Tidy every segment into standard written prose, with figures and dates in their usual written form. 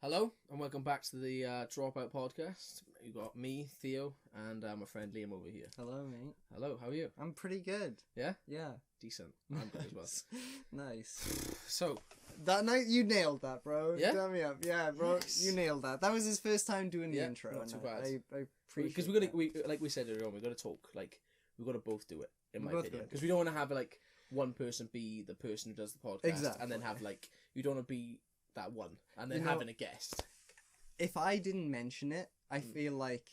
Hello, and welcome back to the Dropout podcast. You got me, Theo, and my friend Liam over here. Hello, mate. Hello, how are you? I'm pretty good. Yeah? Yeah. Decent. I'm good as well. Nice. So, That night, you nailed that, bro. Yeah? Turn me up. Yeah, bro. Yes. You nailed that. That was his first time doing the Yeah, intro. not and too bad. I appreciate because like we said earlier on, we got to talk. Like, we got to both do it, in my both opinion. do it. Because we don't want to have like one person be the person who does the podcast, Exactly. and then have like you don't want to be that one, and then You know- having a guest. If I didn't mention it, I feel like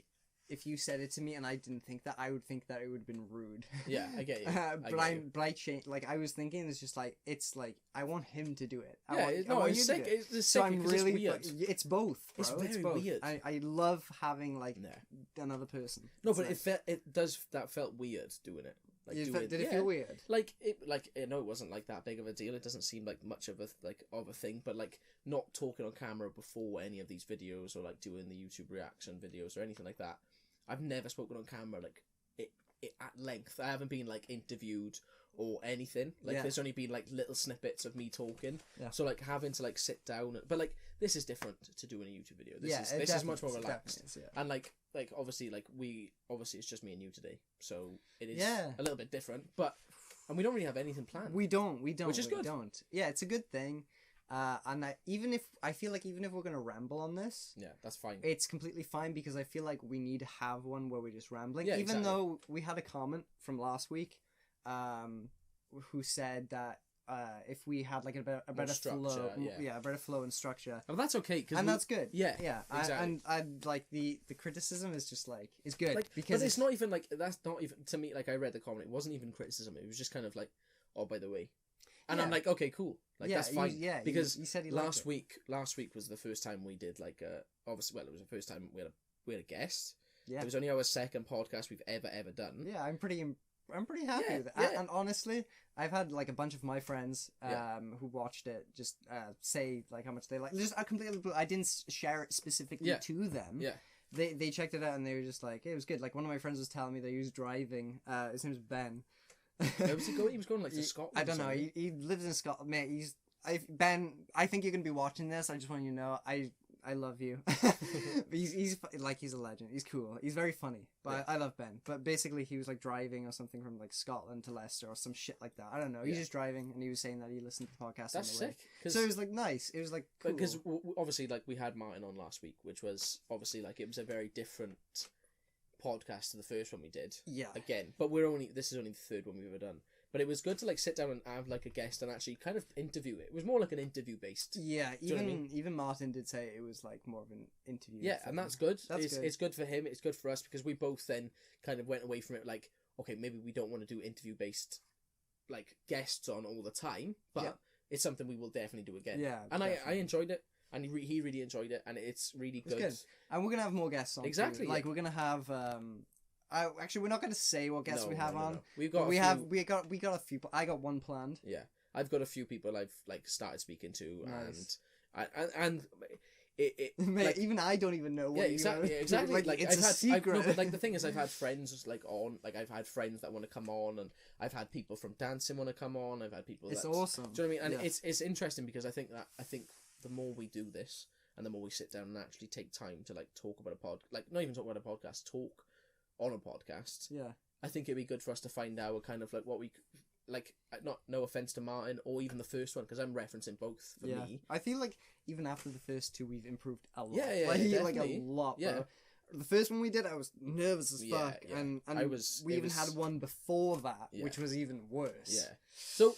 if you said it to me and I didn't think that, I would think that it would have been rude. Yeah, I get you. But I changed. Like I was thinking, it's just like it's like I want him to do it. It's sick. It's sick. So I'm because really. it's weird. It's both. Bro. It's very both. weird. I love having like Yeah. another person. No, It's but nice. that felt weird doing it. Like Did it feel weird? Like I know it wasn't like that big of a deal. It doesn't seem like much of a thing, but like not talking on camera before any of these videos or like doing the YouTube reaction videos or anything like that. I've never spoken on camera like it at length. I haven't been like interviewed or anything. Like there's only been like little snippets of me talking. Yeah. So like having to like sit down, but like this is different to doing a YouTube video. This is much more relaxed. And like obviously it's just me and you today, so it is a little bit different, and we don't really have anything planned. We don't, which is good. Don't. Yeah, it's a good thing. And even if we're gonna ramble on this, Yeah, that's fine. it's completely fine because I feel like we need to have one where we're just rambling. Yeah, even exactly. though we had a comment from last week, who said that if we had like a better flow, a better flow and structure, Oh, that's okay, that's good. Yeah, exactly. exactly. I like the criticism is just like it's good Like, because but it's not even like that's not even to me. Like I read the comment, it wasn't even criticism. It was just kind of like, oh, by the way, and I'm like, okay, cool, like that's fine. Because he said he last week was the first time we did like obviously, well, it was the first time we had a guest. Yeah, It was only our second podcast we've ever done. Yeah, I'm pretty happy with it. Yeah. And honestly, I've had like a bunch of my friends who watched it just say like how much they like. Just I didn't share it specifically to them. Yeah. They checked it out and they were just like, it was good. Like one of my friends was telling me that he was driving. His name's Ben. Where was he going? He was going like to Scotland. I don't know. He lives in Scotland. Mate, Ben. I think you're gonna be watching this. I just want you to know I love you. he's a legend. He's cool. He's very funny. But I love Ben. But basically, he was like driving or something from like Scotland to Leicester or some shit like that. I don't know. He's just driving, and he was saying that he listened to the podcast. That's on the way. sick. So it was like nice. It was like cool. Because obviously, like we had Martin on last week, which was obviously like it was a very different podcast to the first one we did. Yeah. Again, but this is only the third one we've ever done. But it was good to like sit down and have like a guest and actually kind of interview it. It was more like an interview based. Yeah, you know what I mean? even Martin did say it was like more of an interview. Yeah, and that's good. That's good. It's good for him. It's good for us because we both then kind of went away from it like, okay, maybe we don't want to do interview based like guests on all the time, but it's something we will definitely do again. Yeah, and definitely. I enjoyed it, and he really enjoyed it, and it's really good. It's good. And we're gonna have more guests on. Exactly. Too. Like we're gonna have. Actually, we're not gonna say what guests we have on. We've But got we got a few. I got one planned. Yeah, I've got a few people I've like started speaking to, Nice. and it Mate, like, even I don't even know. What exactly. Like it's I've a had, secret. no, but like the thing is, I've had friends like on, like I've had friends that want to come on, and I've had people from dancing want to come on. I've had people. It's that's, awesome. Do you know what I mean? And Yeah. it's interesting because I think the more we do this, and the more we sit down and actually take time to like talk about like not even talk about a podcast, talk on a podcast. Yeah. I think it'd be good for us to find out kind of like what we like. Not no offense to Martin or even the first one because I'm referencing both for me. I feel like even after the first two, we've improved a lot. Yeah, like definitely. a lot. Yeah. Bro. The first one we did, I was nervous as Yeah, fuck, yeah. and we it even was- had one before that, Yeah. which was even worse. Yeah. So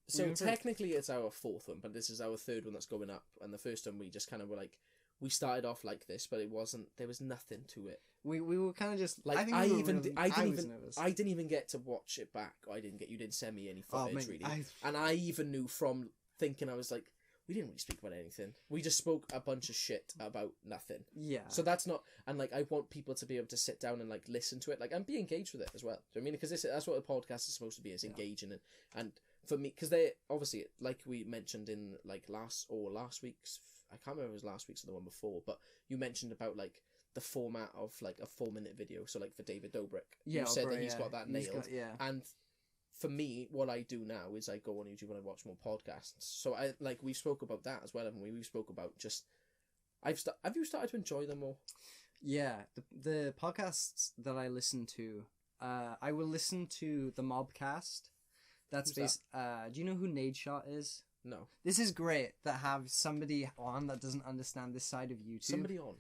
improved. technically it's our fourth one, but this is our third one that's going up. And the first one we just kind of were like, we started off like this, but it wasn't. There was nothing to it. We were kind of just Like I didn't even get to watch it back. You didn't send me any footage mate, really, and I even knew from thinking I was like, we didn't really speak about anything. We just spoke a bunch of shit about nothing. Yeah. So that's not, and like I want people to be able to sit down and like listen to it, like and be engaged with it as well. Do you know what I mean? Because that's what a podcast is supposed to be, is engaging and for me, because they obviously, like we mentioned in like last week's, I can't remember if it was last week's or the one before, but you mentioned about like the format of like a 4-minute video. So like for David Dobrik, you said that he's got that nailed. And for me, what I do now is I go on YouTube and I watch more podcasts. So I like we spoke about that as well, haven't we? We spoke about just Have you started to enjoy them more? Yeah, the podcasts that I listen to, I will listen to the Mobcast. That's based. Do you know who Nadeshot is? No. This is great that have somebody on that doesn't understand this side of YouTube. Somebody on.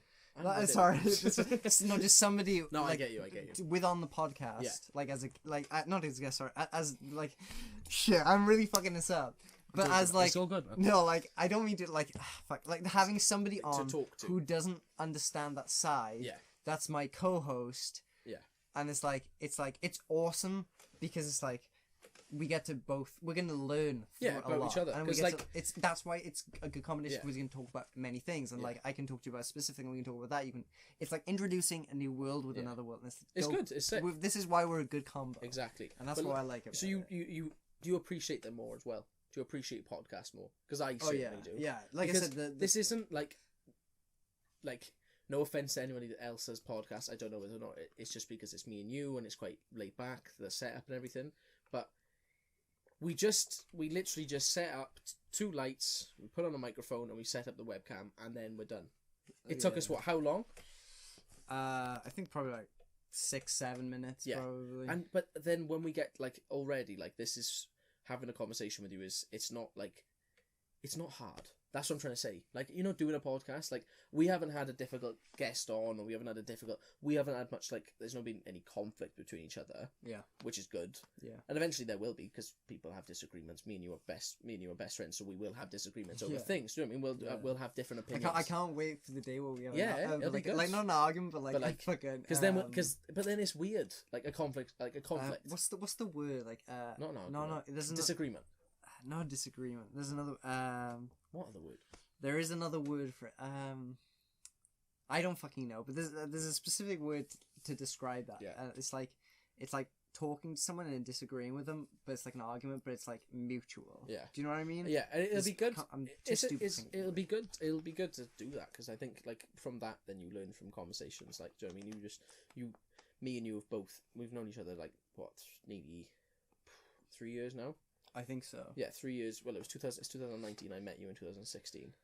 Sorry, no, just somebody. No, like, I get you. With on the podcast, Yeah. like as a not as a guest, sorry, as like, shit, I'm really fucking this up. But as like, it's all good, man. no, like I don't mean to like, fuck, like having somebody on talk to. who doesn't understand that side. Yeah. That's my co-host. Yeah. And it's awesome because it's like we're gonna learn about each other, and because like that's why it's a good combination, Yeah. because we can talk about many things, and like I can talk to you about a specific thing, we can talk about that. It's like introducing a new world with another world. And it's good. It's sick. This is why we're a good combo. Exactly, and that's why I like it. So you do you appreciate them more as well? Do you appreciate podcasts more? Because I certainly do. Yeah, like because I said, this isn't like no offense to anybody else's podcast. I don't know whether or not it's just because it's me and you, and it's quite laid back, the setup and everything. But we literally just set up two lights, we put on a microphone, and we set up the webcam, and then we're done. It took us how long? I think probably like 6-7 minutes. Yeah. Probably. But then when we get like already like this is having a conversation with you it's not hard. That's what I'm trying to say. Like, doing a podcast, like, we haven't had a difficult guest on, or we haven't had much, like, there's not been any conflict between each other. Yeah. Which is good. Yeah. And eventually there will be, because people have disagreements. Me and you are best friends, so we will have disagreements over things. Do you know what I mean? We'll have different opinions. I can't wait for the day where we have it'll be good. like not an argument, but like fucking. But then it's weird, like a conflict. What's the word? Like no. There's disagreement. No disagreement. There's another. What other word? There is another word for it. I don't fucking know, but there's a specific word to describe that. Yeah. It's like talking to someone and disagreeing with them, but it's like an argument, but it's like mutual. Yeah. Do you know what I mean? Yeah, and it'll be good. It'll be good. It'll be good to do that, because I think like from that, then you learn from conversations. Like, do you know what I mean? Me and you we've known each other like what, nearly 3 years now. I think so. Yeah, 3 years. Well, it's 2019. I met you in 2016.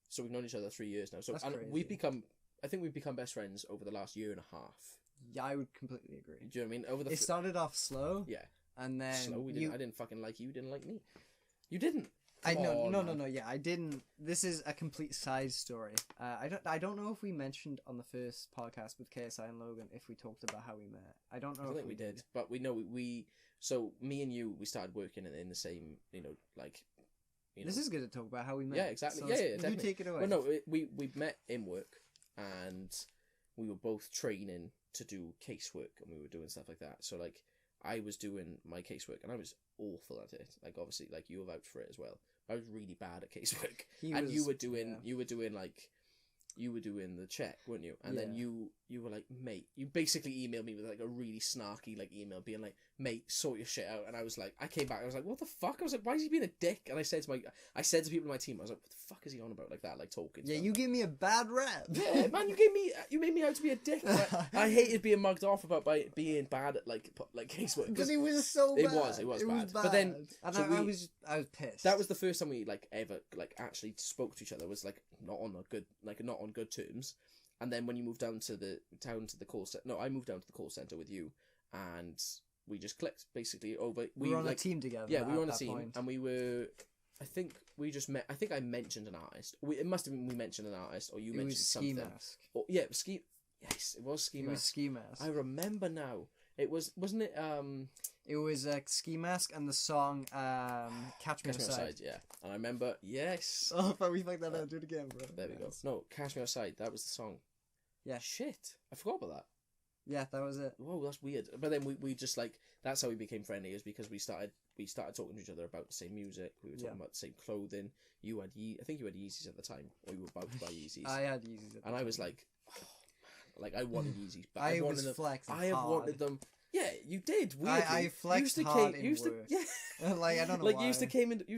So we've known each other 3 years now. So I think we've become best friends over the last year and a half. Yeah, I would completely agree. Do you know what I mean? It started off slow. Yeah. And then slow. I didn't fucking like you. You didn't like me. You didn't. No. Yeah, I didn't. This is a complete side story. I don't know if we mentioned on the first podcast with KSI and Logan if we talked about how we met. I don't know. I don't think we did, but we know we. So me and you, we started working in the same, This is good to talk about how we met. Yeah, exactly. So yeah, definitely. You take it away. Well, no, we met in work, and we were both training to do casework, and we were doing stuff like that. So like, I was doing my casework, and I was awful at it. Like, obviously, like you vouch for it as well. I was really bad at casework, you were doing the check, weren't you? And then you were like, mate, you basically emailed me with like a really snarky like email being like, mate, sort your shit out. And I was like, I came back, I was like, what the fuck? I was like, why is he being a dick? And I said to people in my team, I was like, what the fuck is he on about, like that, like talking? Yeah, you gave me a bad rap. Yeah, man, you made me out to be a dick. I hated being mugged off about being bad at like casework. Because it was so bad. It was bad. But then, and so I was pissed. That was the first time we like ever like actually spoke to each other. Was like not on good terms. And then when you moved down to the call center, no, I moved down to the call center with you, and we just clicked basically over. We were on a team together. Yeah, we were on a team, point. and we were. I think we just met. I think I mentioned an artist. It must have been we mentioned an artist, or you mentioned something. Ski Mask. Or, yeah, it was Ski. Yes, it was Ski Mask. It was Ski Mask. I remember now. It wasn't it? It was Ski Mask and the song Catch Me Outside. Yeah, and I remember. Yes. Oh, but we fucked that up. Do it again, bro. There we go. No, Catch Me Outside. That was the song. Yeah. Shit, I forgot about that. Yeah, that was it. Whoa, that's weird. But then we just like, that's how we became friendly, is because we started talking to each other about the same music. We were talking about the same clothing. You had I think you had Yeezys at the time, or you were about to buy Yeezys. I had Yeezys at the time. I was like, oh, man. Like I wanted Yeezys, but I was flexing hard. I have wanted them. Yeah, you did. Weirdly. I flexed hard in work. Yeah. Like I don't know like why. you used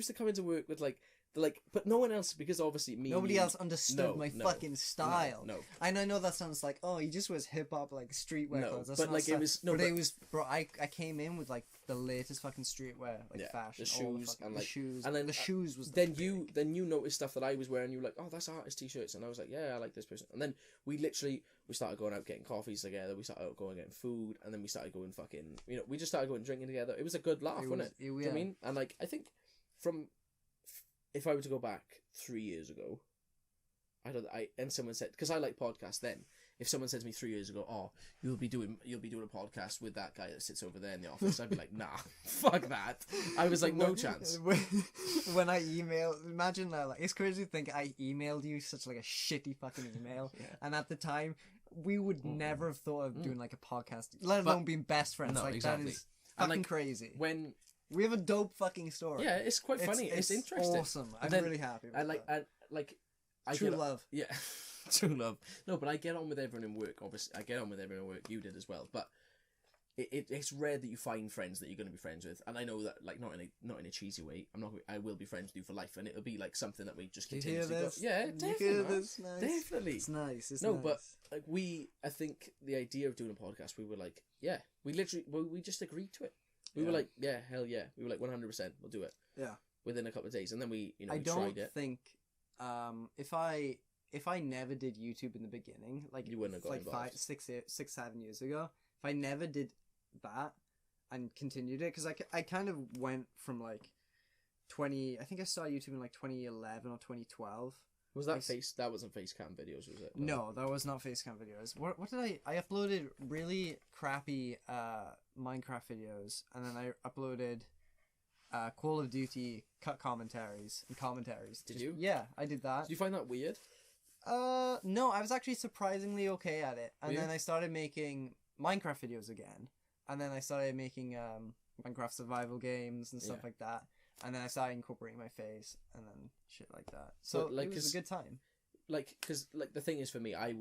to come into work with like like, but no one else, because obviously nobody else understood my fucking style. No. And I know that sounds like, oh, he just wears hip hop like streetwear clothes. That's but not like style. it was no, but it was, bro. I came in with like the latest fucking streetwear, like fashion, the shoes and like the shoes, and then the shoes was then you noticed stuff that I was wearing. You were like, oh, that's artist t-shirts, and I was like, yeah, I like this person. And then we started going out getting coffees together. We started going getting food, and then we started going fucking, we just started going drinking together. It was a good laugh, wasn't it? Do you know what I mean? And like, I think if I were to go back 3 years ago, and someone said, because I like podcasts then, if someone said to me 3 years ago, oh, you'll be doing a podcast with that guy that sits over there in the office, I'd be like, nah, fuck that. I was like, no chance. When I imagine that, like, it's crazy to think I emailed you such like a shitty fucking email, and at the time we would never have thought of doing like a podcast, let alone being best friends. No, like exactly. That is fucking like, crazy. When we have a dope fucking story. Yeah, it's quite funny. It's interesting. Awesome. I'm really happy with that. True love. Yeah. True love. No, but I get on with everyone in work, obviously. I get on with everyone in work. You did as well. But it's rare that you find friends that you're going to be friends with. And I know that, like, not in a cheesy way. I will be friends with you for life. And it'll be, like, something that we just continuously go. Yeah, definitely. Nice. Definitely. It's nice. It's nice. But, like, I think the idea of doing a podcast, we were like, yeah. We just agreed to it. We were like, yeah, hell yeah. We were like, 100%, we'll do it. Yeah. Within a couple of days. And then we tried it. I don't think, if I never did YouTube in the beginning, like, you wouldn't have got involved. 7 years ago, if I never did that and continued it, because I kind of went from, like, I think I started YouTube in, like, 2011 or 2012. Was that that wasn't Facecam videos, was it? No, that was not Facecam videos. What did I uploaded really crappy Minecraft videos, and then I uploaded Call of Duty cut commentaries. Did you? Yeah, I did that. Did you find that weird? No, I was actually surprisingly okay at it. And then I started making Minecraft videos again. And then I started making Minecraft survival games and stuff like that. And then I started incorporating my face and then shit like that. So like, it was a good time. Like, because like the thing is for me, I'll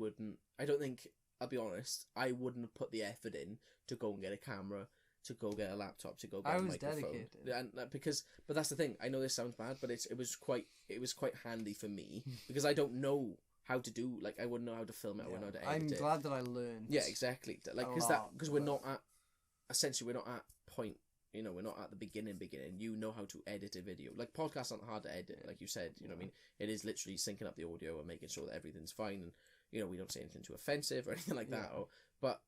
be honest, I wouldn't have put the effort in to go and get a camera, to go get a laptop, to go get a microphone. Dedicated. And but that's the thing. I know this sounds bad, but it was quite handy for me because I don't know how to do, like, I wouldn't know how to film it. I wouldn't know how to edit it. I'm glad that I learned. Yeah, exactly. Like, because we're not at point. We're not at the beginning. You know how to edit a video. Like, podcasts aren't hard to edit, like you said. You know what I mean? It is literally syncing up the audio and making sure that everything's fine, and we don't say anything too offensive or anything like that. But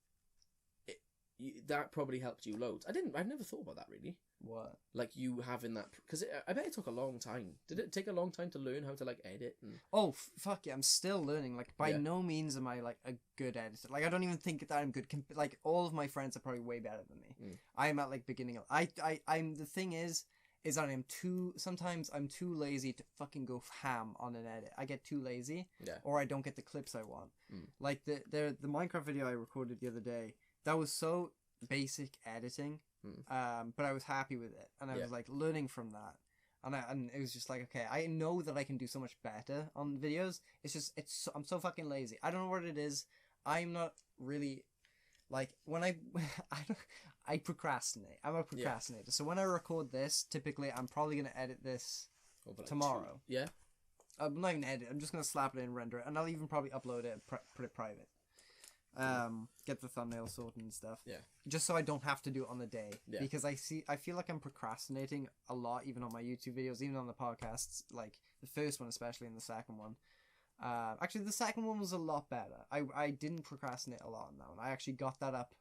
that probably helped you loads. I've never thought about that really. What? Like, you having that, because I bet it took a long time. Did it take a long time to learn how to, like, edit? Oh, fuck yeah, I'm still learning. Like, by no means am I, like, a good editor. Like, I don't even think that I'm good. Like, all of my friends are probably way better than me. I'm at, like, beginning of... I'm the thing is that sometimes I'm too lazy to fucking go ham on an edit. I get too lazy. Yeah. Or I don't get the clips I want. Like, the Minecraft video I recorded the other day, that was so basic editing. But I was happy with it, and I was like learning from that, and it was just like, okay, I know that I can do so much better on videos. It's just I'm so fucking lazy. I don't know what it is. I'm not really like when I procrastinate. I'm a procrastinator. So when I record this, typically I'm probably gonna edit this tomorrow. I'm not even edit. I'm just gonna slap it in, render it, and I'll even probably upload it and put it private. Get the thumbnail sorted and stuff. Yeah. Just so I don't have to do it on the day. Yeah. Because I feel like I'm procrastinating a lot, even on my YouTube videos, even on the podcasts. Like the first one, especially, and the second one. Actually, the second one was a lot better. I didn't procrastinate a lot on that one. I actually got that up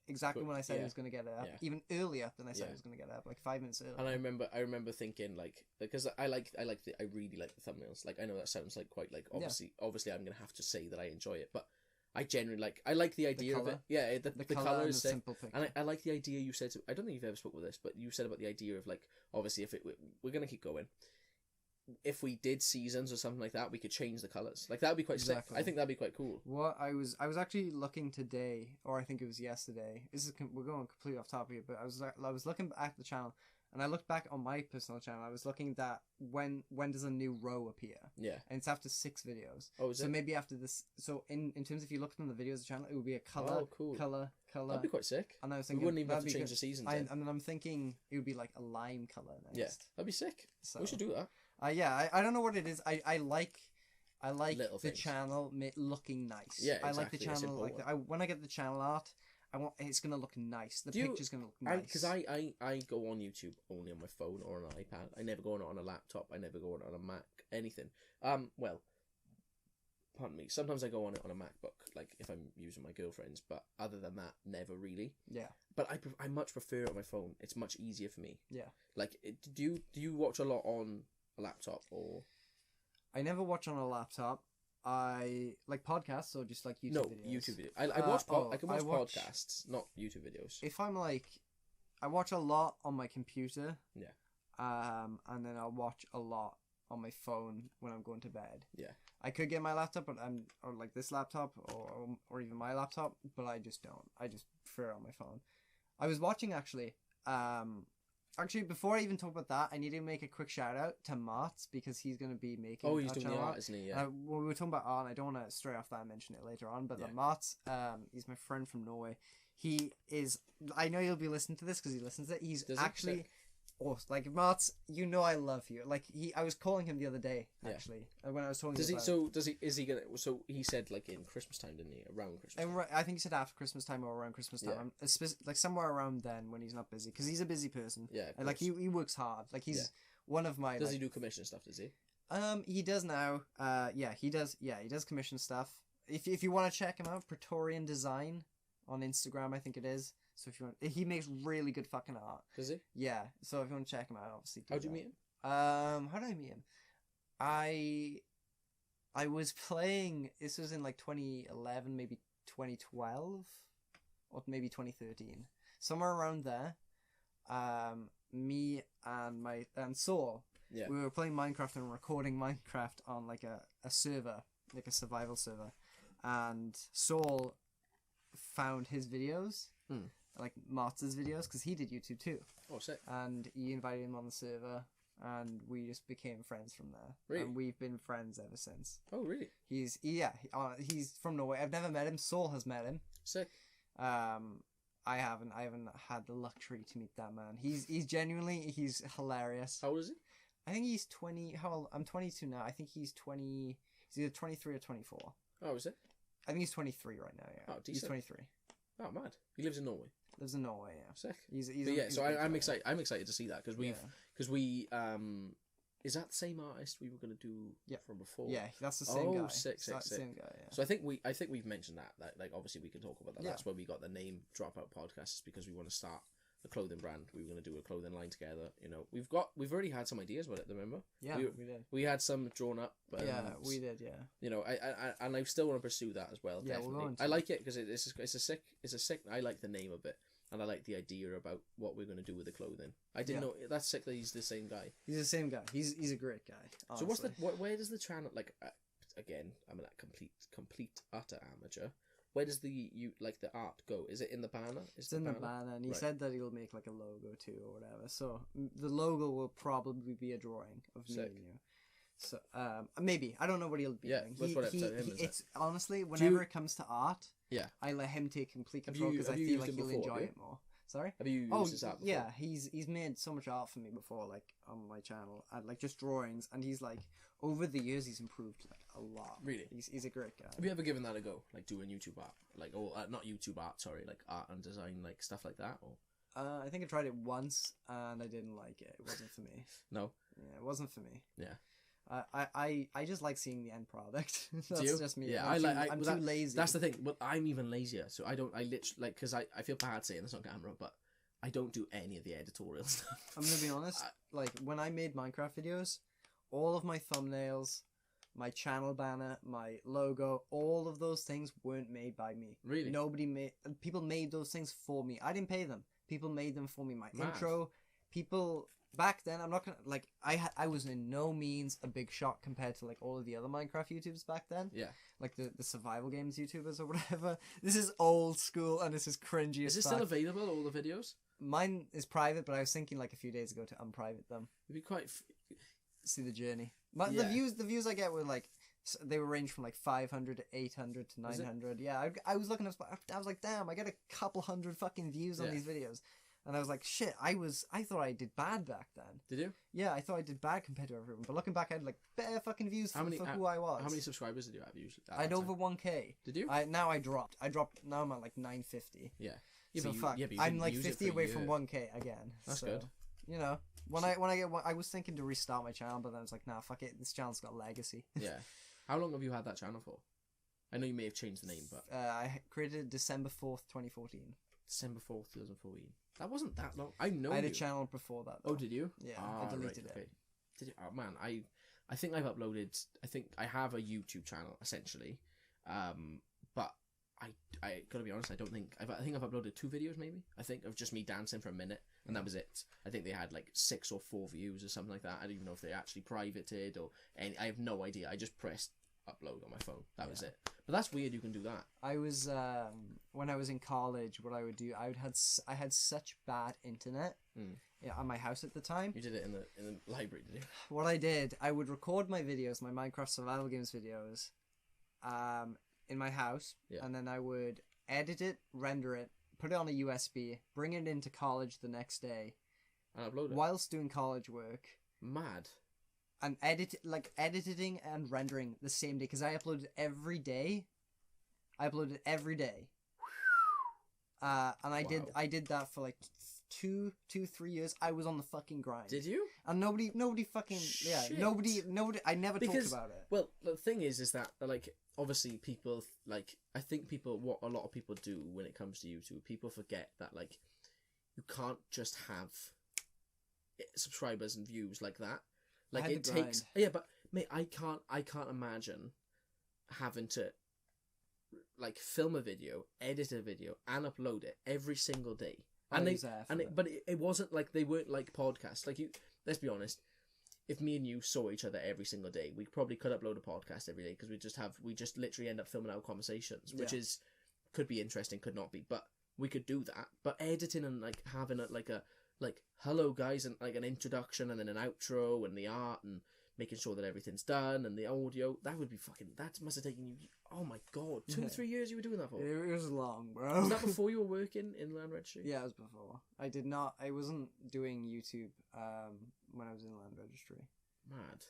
exactly when I said I was going to get it up. Yeah. Even earlier than I said I was going to get it up, like 5 minutes earlier. And I remember thinking, like, because I really like the thumbnails. Like, I know that sounds like quite like obviously I'm going to have to say that I enjoy it, but I generally I like the idea of it. Yeah, the colour is sick. And I like the idea you said I don't think you've ever spoke with this, but you said about the idea of, like, obviously if we're going to keep going. If we did seasons or something like that, we could change the colours. Like, that would be quite sick. I think that'd be quite cool. What I was actually looking today, or I think it was yesterday. We're going completely off topic here, but I was looking at the channel, and I looked back on my personal channel. I was looking at when does a new row appear? Yeah. And it's after 6 videos. Oh, is it? So maybe after this. So in terms of, if you looked on the videos of the channel, it would be a colour. Oh, cool. Colour. That'd be quite sick. And I was thinking we wouldn't even have to change the seasons. And then I'm thinking it would be like a lime colour next. Yeah, that'd be sick. So we should do that. Yeah, I don't know what it is. I like Little the things. channel looking nice. Yeah, I like the exactly, channel like when I get the channel art, it's gonna look nice. The picture's gonna look nice. Because I go on YouTube only on my phone or an iPad. I never go on it on a laptop. I never go on it on a Mac. Anything. Well, pardon me. Sometimes I go on it on a MacBook, like if I'm using my girlfriend's. But other than that, never really. Yeah. But I much prefer it on my phone. It's much easier for me. Yeah. Like, do you watch a lot on a laptop or? I never watch on a laptop. I like podcasts or just like YouTube videos. YouTube videos. I watch I can watch watch podcasts, not YouTube videos. If I'm like, I watch a lot on my computer. Yeah. And then I'll watch a lot on my phone when I'm going to bed. Yeah. I could get my laptop, but or like this laptop or even my laptop, but I just don't. I just prefer it on my phone. I was watching actually. Actually, before I even talk about that, I need to make a quick shout out to Mats because he's going to be making. Oh, he's doing the art, isn't he? Yeah. Well, we were talking about art, and I don't want to stray off that and mention it later on. But Yeah. the Mats, he's my friend from Norway. He is. I know you'll be listening to this because he listens to it. He's actually. Oh, like Mats, you know I love you. Like I was calling him the other day actually when I was talking. Is he gonna? So he said like in Christmas time, didn't he? Around Christmas time. I think he said after Christmas time or around Christmas time. Yeah. Like somewhere around then when he's not busy because he's a busy person. Yeah. And like he works hard. Like he's one of my. Does he do commission stuff? Does he? He does now. Yeah, he does. Yeah, he does commission stuff. If you want to check him out, Praetorian Design on Instagram, I think it is. So if you want, he makes really good fucking art. Does he? Yeah. So if you want to check him out, obviously. How did you meet him? How did I meet him? I was playing. This was in like 2011, maybe 2012, or maybe 2013, somewhere around there. Me and Saul. Yeah. We were playing Minecraft and recording Minecraft on like a server, like a survival server, and Saul found his videos. Like Martz's videos because he did YouTube too. Oh, sick. And he invited him on the server and we just became friends from there. Really? And we've been friends ever since. Oh, really? He's from Norway. I've never met him. Saul has met him. Sick. I haven't had the luxury to meet that man. He's he's hilarious. How old is he? I think he's 20. How old? I'm 22 now. I think he's 20. He's either 23 or 24. Oh, is it? I think he's 23 right now. Yeah. Oh, decent. He's 23. Oh, mad. He lives in Norway. Lives in Norway, yeah. Sick. I'm excited. I'm excited to see that because we is that the same artist we were gonna do from before? Yeah, that's the same guy. Oh, sick. Same guy, yeah. So I think we've mentioned that like obviously we can talk about that. Yeah. That's where we got the name Dropout Podcast, is because we want to start a clothing brand. We were gonna do a clothing line together. You know, we've already had some ideas about it. Remember? Yeah, we did. We had some drawn up. Yeah, we did. Yeah. You know, I still want to pursue that as well. Yeah, definitely. we're going to. I like it because it's a sick. I like the name of it. And I like the idea about what we're going to do with the clothing. I didn't know that's sick that he's the same guy. He's the same guy. He's a great guy. Honestly. So where does the channel again? I'm a complete utter amateur. Where does the art go? Is it in the banner? It's in the banner, and he said that he'll make like a logo too or whatever. So the logo will probably be a drawing of me and you. So maybe I don't know what he'll be doing. That's what I've told him. It's honestly whenever it comes to art, I let him take complete control because I feel like he'll enjoy it more. Sorry. Have you used his art before? Yeah, he's made so much art for me before, like on my channel, and like just drawings, and he's like over the years he's improved like a lot. Really, he's a great guy. Have you ever given that a go, like doing YouTube art, like not YouTube art, sorry, like art and design, like stuff like that, or? I think I tried it once and I didn't like it. It wasn't for me. No. Yeah, it wasn't for me. Yeah. I just like seeing the end product. That's Do you? just me. Yeah, I'm too lazy. That's the thing. Well, I'm even lazier, so I literally like because I feel bad saying this on camera, but I don't do any of the editorial stuff. I'm gonna be honest. Like when I made Minecraft videos, all of my thumbnails, my channel banner, my logo, all of those things weren't made by me. Really? People made those things for me. I didn't pay them. People made them for me. My intro, people. Back then, I'm not gonna like. I was in no means a big shot compared to like all of the other Minecraft YouTubers back then. Yeah. Like the survival games YouTubers or whatever. This is old school and this is cringy. Is it still available? All the videos? Mine is private, but I was thinking like a few days ago to unprivate them. It'd be quite. See the journey. But the views I get were like they were range from like 500 to 800 to 900. Yeah, I was looking at. I was like, damn, I get a couple hundred fucking views on these videos. And I was like, shit, I thought I did bad back then. Did you? Yeah, I thought I did bad compared to everyone. But looking back, I had like bare fucking views for who I was. How many subscribers did you have usually? I had over 1K. Did you? Now I dropped. Now I'm at like 950. Yeah. So fuck. I'm like 50 away from 1K again. That's good. You know, when I get I was thinking to restart my channel, but then I was like, nah, fuck it. This channel's got legacy. Yeah. How long have you had that channel for? I know you may have changed the name, but I created it December 4th, 2014. December 4th, 2014. That wasn't that long. I know. I had a channel before that, though. Oh, did you? Yeah, I deleted it. Did you? Oh man, I think I've uploaded. I think I have a YouTube channel essentially, but I gotta be honest. I think I've uploaded 2 videos maybe. I think of just me dancing for a minute, and that was it. I think they had like 6 or 4 views or something like that. I don't even know if they actually privated or any. I have no idea. I just pressed upload on my phone. That was it. But that's weird. You can do that. I was when I was in college. What I would do, I had such bad internet at my house at the time. You did it in the library, did you? What I did, I would record my videos, my Minecraft survival games videos, in my house, and then I would edit it, render it, put it on a USB, bring it into college the next day, and upload it whilst doing college work. Mad. And editing and rendering the same day, because I uploaded every day. And I did that for like 2-3 years. I was on the fucking grind. Did you? And nobody fucking nobody. I never talked about it. Well, the thing is that like obviously people like I think what a lot of people do when it comes to YouTube, people forget that like you can't just have subscribers and views like that. Like it takes but mate, I can't imagine having to like film a video, edit a video, and upload it every single day. But it wasn't like they weren't like podcasts. Like let's be honest, if me and you saw each other every single day, we probably could upload a podcast every day because we just literally end up filming our conversations, which could be interesting, could not be, but we could do that. But editing and like having like hello guys and like an introduction and then an outro and the art and making sure that everything's done and the audio, that must have taken you, oh my god, 2-3 years you were doing that for? It was long, bro. Was that before you were working in Land Registry? Yeah, it was before. I wasn't doing YouTube when I was in Land Registry. Mad.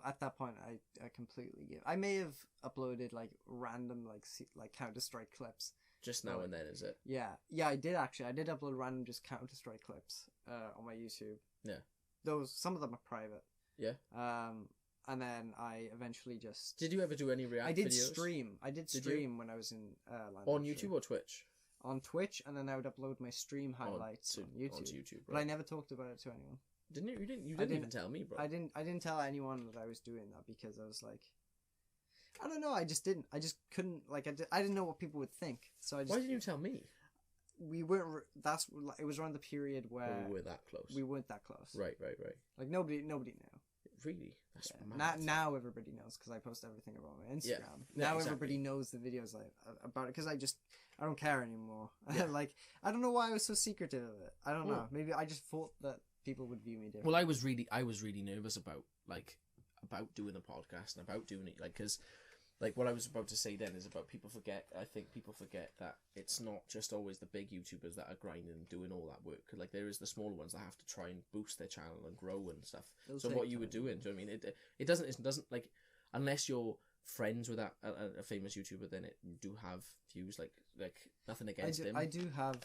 At that point I completely gave. I may have uploaded like random like Counter-Strike clips. Just now and then, is it? Yeah, I did actually. I did upload random just Counter-Strike clips on my YouTube. Yeah. Some of them are private. Yeah. And then I eventually just... Did you ever do any React videos? I did stream when I was in Land on Registry. YouTube or Twitch? On Twitch, and then I would upload my stream highlights on YouTube. Onto YouTube, but I never talked about it to anyone. Didn't you? You didn't even tell me, bro. I didn't tell anyone that I was doing that because I was like... I don't know, I just didn't. I just couldn't, like, I didn't know what people would think. So I just... Why didn't you tell me? We weren't, it was around the period where... we were that close. We weren't that close. Right. Like, nobody knew. Really? That's mad. Now everybody knows, because I post everything about my Instagram. Yeah. Now everybody knows the videos about it, because I don't care anymore. Yeah. Like, I don't know why I was so secretive of it. I don't know. Maybe I just thought that people would view me differently. Well, I was really nervous about doing the podcast and about doing it, like, because... Like, what I was about to say then is about I think people forget that it's not just always the big YouTubers that are grinding and doing all that work. Like, there is the smaller ones that have to try and boost their channel and grow and stuff. So what you were doing, do you know what I mean? It doesn't, like, unless you're friends with a famous YouTuber, then you do have views, like nothing against him. I do have,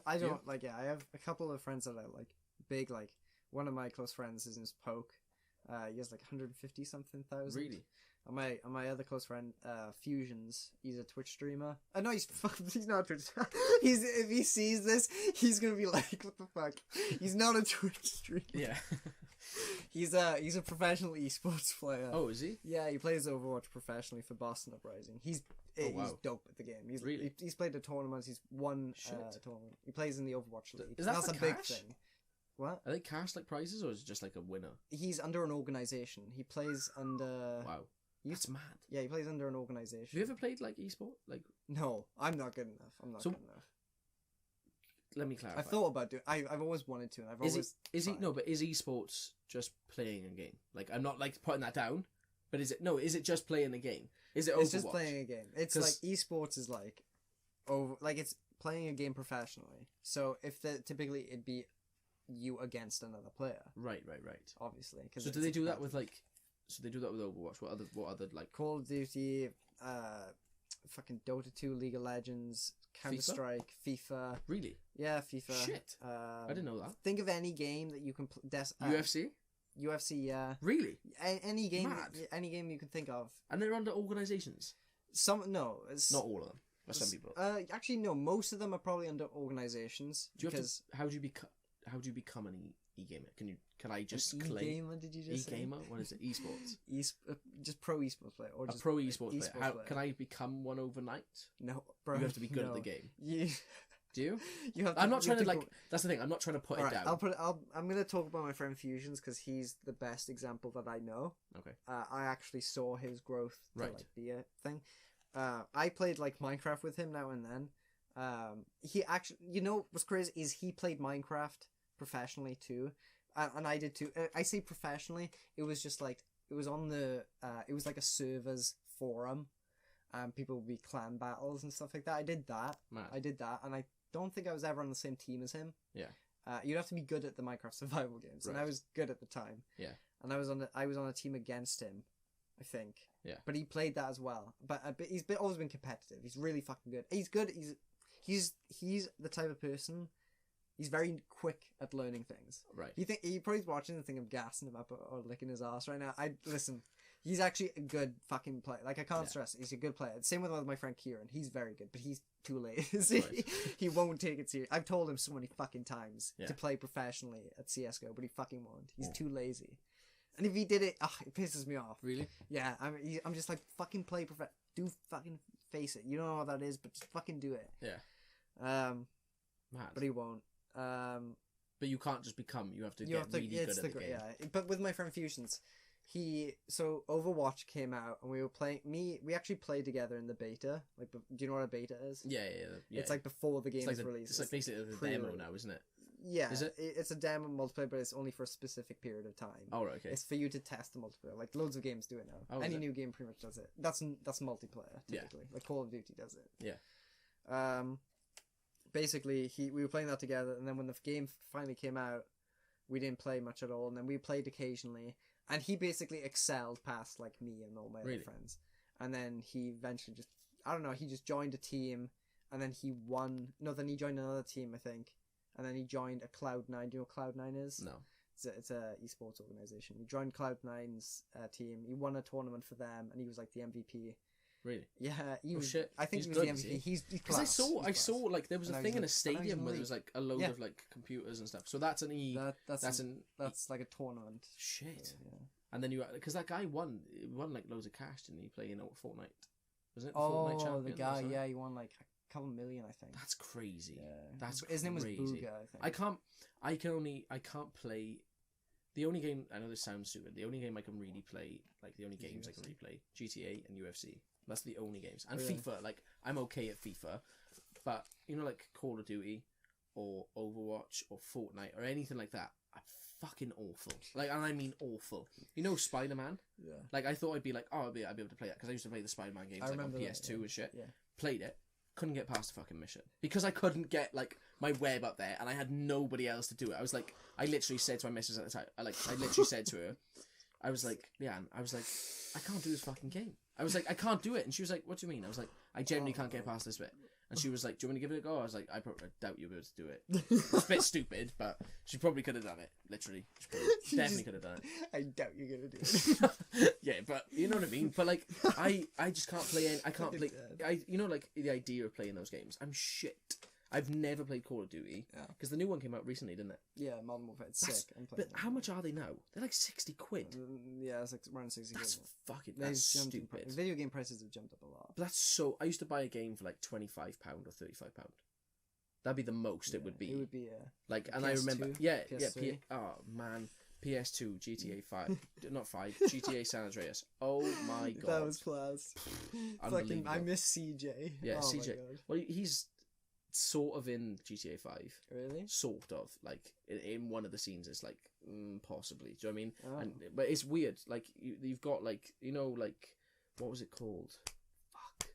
I have a couple of friends that I like, big, like, one of my close friends, his name's Poke. He has like 150 something thousand. Really? And my other close friend, Fusions, he's a Twitch streamer. No, he's not a Twitch. If he sees this, he's gonna be like, "What the fuck?" He's not a Twitch streamer. Yeah. He's a professional esports player. Oh, is he? Yeah, he plays Overwatch professionally for Boston Uprising. He's dope at the game. He's played the tournaments. He's won a tournament. He plays in the Overwatch League. That's a big thing. What? Are they cash like prizes, or is it just like a winner? He's under an organization. He plays under. Wow. That's mad. Yeah, he plays under an organization. Have you ever played like esport? Like, no, I'm not good enough. I'm not good enough. Let me clarify. I've thought about doing. I've always wanted to. And I've always. Is esports just playing a game? Like, I'm not like putting that down, but is it just playing a game? Is it? Overwatch? It's just playing a game. It's like esports is like, it's playing a game professionally. So if typically it'd be you against another player. Right. Obviously. So do they do that with like? So they do that with Overwatch. What other like? Call of Duty, fucking Dota 2, League of Legends, Counter Strike, FIFA. Really? Yeah, FIFA. Shit. I didn't know that. Think of any game that you can UFC. UFC, yeah. Really? Any game. Mad. Any game you can think of. And they're under organizations. It's not all of them. But some people. Actually, no. Most of them are probably under organizations. How do you become an e-gamer? Can I just claim? E-gamer? Did you just e-gamer? What is it? Esports. Just pro esports player, or just pro esports player. Can I become one overnight? No, bro. You have to be good at the game. Do you? You have. I'm not trying to like. That's the thing. I'm not trying to put it down. I'm gonna talk about my friend Fusions because he's the best example that I know. Okay. I actually saw his growth to right. like be a thing. I played like Minecraft with him now and then. He actually, what's crazy is he played Minecraft professionally too, and I did too. I say professionally. It was just like it was on the. It was like a servers forum. People would be clan battles and stuff like that. I did that. Mad. And I don't think I was ever on the same team as him. Yeah. You'd have to be good at the Minecraft survival games, right. and I was good at the time. Yeah. And I was on a team against him, I think. Yeah. But he played that as well. But he's always been competitive. He's really fucking good. He's good. He's the type of person. He's very quick at learning things. Right. He probably watching and think I'm gassing him up or licking his ass right now. Listen. He's actually a good fucking player. Like, I can't stress it. He's a good player. Same with my friend Kieran. He's very good, but he's too lazy. Right. He won't take it serious. I've told him so many fucking times to play professionally at CSGO, but he fucking won't. He's too lazy. And if he did it, it pisses me off. Really? Yeah, I'm just like, fucking play do fucking face it. You don't know what that is, but just fucking do it. Yeah. Mad. But he won't. But you can't just become. You have to get really good at the game. Yeah, but with my friend Fusions, so Overwatch came out and we were playing. We actually played together in the beta. Like, do you know what a beta is? Yeah. It's like before the game is released. It's like basically a demo now, isn't it? Yeah. Is it? It's a demo multiplayer, but it's only for a specific period of time. Oh, right, okay. It's for you to test the multiplayer. Like, loads of games do it now. Oh, any new game pretty much does it. That's multiplayer typically. Like Call of Duty does it. Yeah. Basically, we were playing that together, and then when the game finally came out, we didn't play much at all, and then we played occasionally. And he basically excelled past like me and all my other friends. And then he eventually he just joined a team, and then he won. No, then he joined another team, I think. And then he joined a Cloud9. Do you know what Cloud9 is? No. It's a esports organization. He joined Cloud9's team. He won a tournament for them, and he was like the MVP. Really? Yeah, he was. Shit. I think he's he was good, the MVP. He's because I saw like there was a thing in a stadium where there was like a load of like computers and stuff. So that's that's like a tournament. Shit. So, yeah. And then because that guy won like loads of cash, didn't he? Playing Fortnite, was it? Oh, Fortnite champion, the guy, yeah, he won like a couple million, I think. That's crazy. Yeah, that's his name was crazy. Booga, I think. I can't play. The only game, I know this sounds stupid. The only game I can really play, like the only games I can really play, GTA and UFC. That's the only games. And FIFA, like I'm okay at FIFA, but like Call of Duty, or Overwatch, or Fortnite, or anything like that, I'm fucking awful. Like, and I mean awful. Spider-Man? Yeah. Like, I thought I'd be like, I'd be able to play that, because I used to play the Spider-Man games like on PS2 and shit. Yeah. Played it. Couldn't get past the fucking mission. Because I couldn't get, like, my web up there, and I had nobody else to do it. I was like, I literally said to my missus at the time, I literally said to her, I was like, Leanne, I can't do this fucking game. I was like, I can't do it. And she was like, what do you mean? I was like, I genuinely can't get past this bit. And she was like, do you want me to give it a go? I was like, I doubt you'll be able to do it. It's a bit stupid, but she probably could have done it. Literally. She definitely could have done it. I doubt you're going to do it. Yeah, but you know what I mean? But like, I just can't play I can't play... like, the idea of playing those games. I'm shit. I've never played Call of Duty. Because the new one came out recently, didn't it? Yeah, Modern Warfare. It's sick. But how much are they now? They're like 60 quid. Yeah, it's like around 60 quid. That's stupid. Video game prices have jumped up a lot. But I used to buy a game for like £25 or £35. That'd be the most it would be. It would be, like, and PS2, I remember... PS3. Oh, man. PS2, GTA 5, not 5, GTA San Andreas. Oh my god. That was class. Unbelievable. I miss CJ. Yeah, oh CJ. Well, he's sort of in GTA 5. Really? Sort of. Like, in one of the scenes, it's like, possibly. Do you know what I mean? Oh. But it's weird. Like, you've got, like, like, what was it called? Fuck.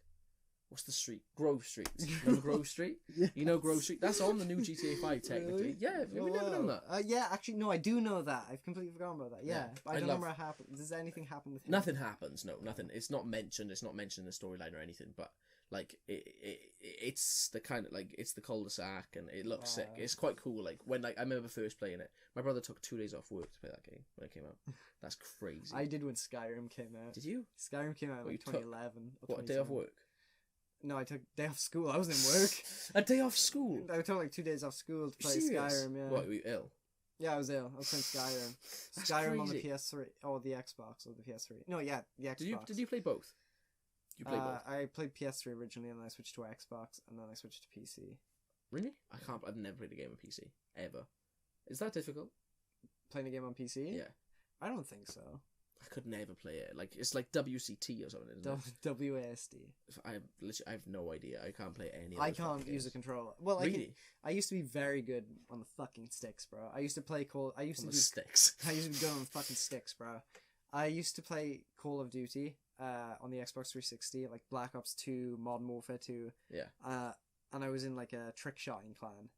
what's the street? Grove Street. Remember Grove Street? Yeah. You know Grove Street? That's on the new GTA 5 technically. Really? Yeah, have you never known that? Yeah, actually, no, I do know that. I've completely forgotten about that. Yeah, but I don't remember what happened. Does anything happen with him? Nothing happens. No, nothing. It's not mentioned. It's not mentioned in the storyline or anything. But like it's the kind of like it's the cul-de-sac and it looks sick. It's quite cool. Like when I remember first playing it, my brother took 2 days off work to play that game when it came out. That's crazy. I did when Skyrim came out. Did you? Skyrim came out in like 2011. What, a day off work? No, I took a day off school. I wasn't in work. A day off school? I took like 2 days off school to play Serious? Skyrim, yeah. What, were you ill? Yeah, I was ill. I was playing Skyrim. That's Skyrim on the crazy. PS3. Oh, the Xbox or the PS3. No, yeah, the Xbox. Did you play both? You play both? I played PS3 originally and then I switched to Xbox and then I switched to PC. Really? I've never played a game on PC. Ever. Is that difficult? Playing a game on PC? Yeah. I don't think so. I could never play it. Like it's like WCT or something, isn't it? WASD. I have no idea. I can't play any. I can't use a controller. Well, really? I used to be very good on the fucking sticks, bro. I used to play sticks. I used to be good on the fucking sticks, bro. I used to play Call of Duty on the Xbox 360, like Black Ops 2, Modern Warfare 2. Yeah. And I was in like a trick shotting clan.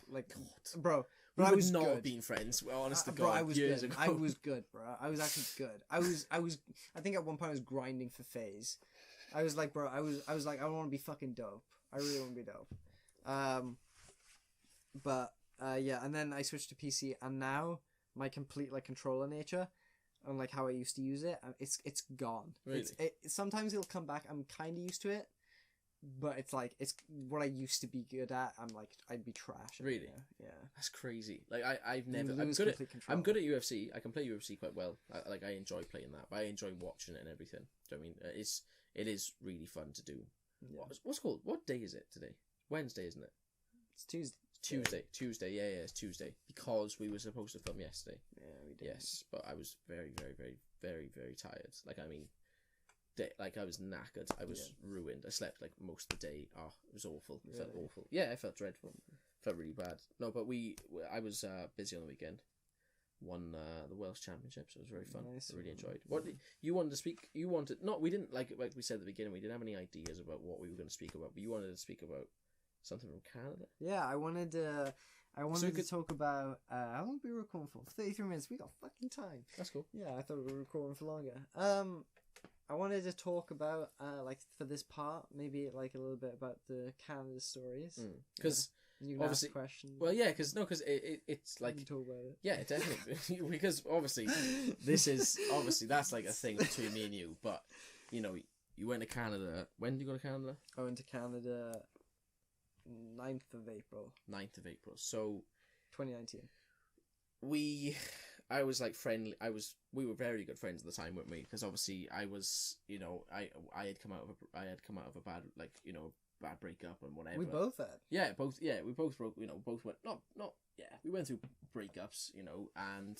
Like, God. bro. But I was not good. Being friends. Well, honest to Bro, God, I was years good. ago. I was good, bro. I was actually good. I think at one point I was grinding for phase. I was like, bro, I was like, I want to be fucking dope. I really want to be dope. Yeah, and then I switched to PC, and now my complete like controller nature, and like how I used to use it, it's gone. Really? Sometimes it'll come back. I'm kind of used to it. But it's like it's what I used to be good at. I'd be trash. Really? Yeah. That's crazy. Like I've never. I'm good at UFC. I can play UFC quite well. I enjoy playing that. But I enjoy watching it and everything. Do you know what I mean? It is really fun to do. Yeah. What's called? What day is it today? Wednesday, isn't it? It's Tuesday. Tuesday. Yeah, it's Tuesday because we were supposed to film yesterday. Yeah, we did. Yes, but I was very, very, very, very, very tired. Like I mean. I was knackered. I was ruined. I slept like most of the day. Oh, it was awful. It felt awful. Yeah, I felt dreadful. Felt really bad. No, but I was busy on the weekend. Won the Welsh Championships. It was very fun. Nice. I really enjoyed. What you wanted to speak? You wanted not. We didn't like we said at the beginning. We didn't have any ideas about what we were going to speak about. But you wanted to speak about something from Canada. Yeah, I wanted to talk about how long have we been recording for? 33 minutes. We got fucking time. That's cool. Yeah, I thought we were recording for longer. I wanted to talk about, like, for this part, maybe, like, a little bit about the Canada stories. Because, you can ask questions. Well, yeah, because it's like... You can talk about it. Yeah, definitely. Because, obviously, that's, like, a thing between me and you. But, you know, you went to Canada... When did you go to Canada? I went to Canada 9th of April. 9th of April. So... 2019. I was like friendly. We were very good friends at the time, weren't we? Because obviously I was, you know, I had come out of a bad, like, you know, bad breakup and whatever. We both had. Yeah, we both broke. You know, both went not. Yeah, we went through breakups, you know, and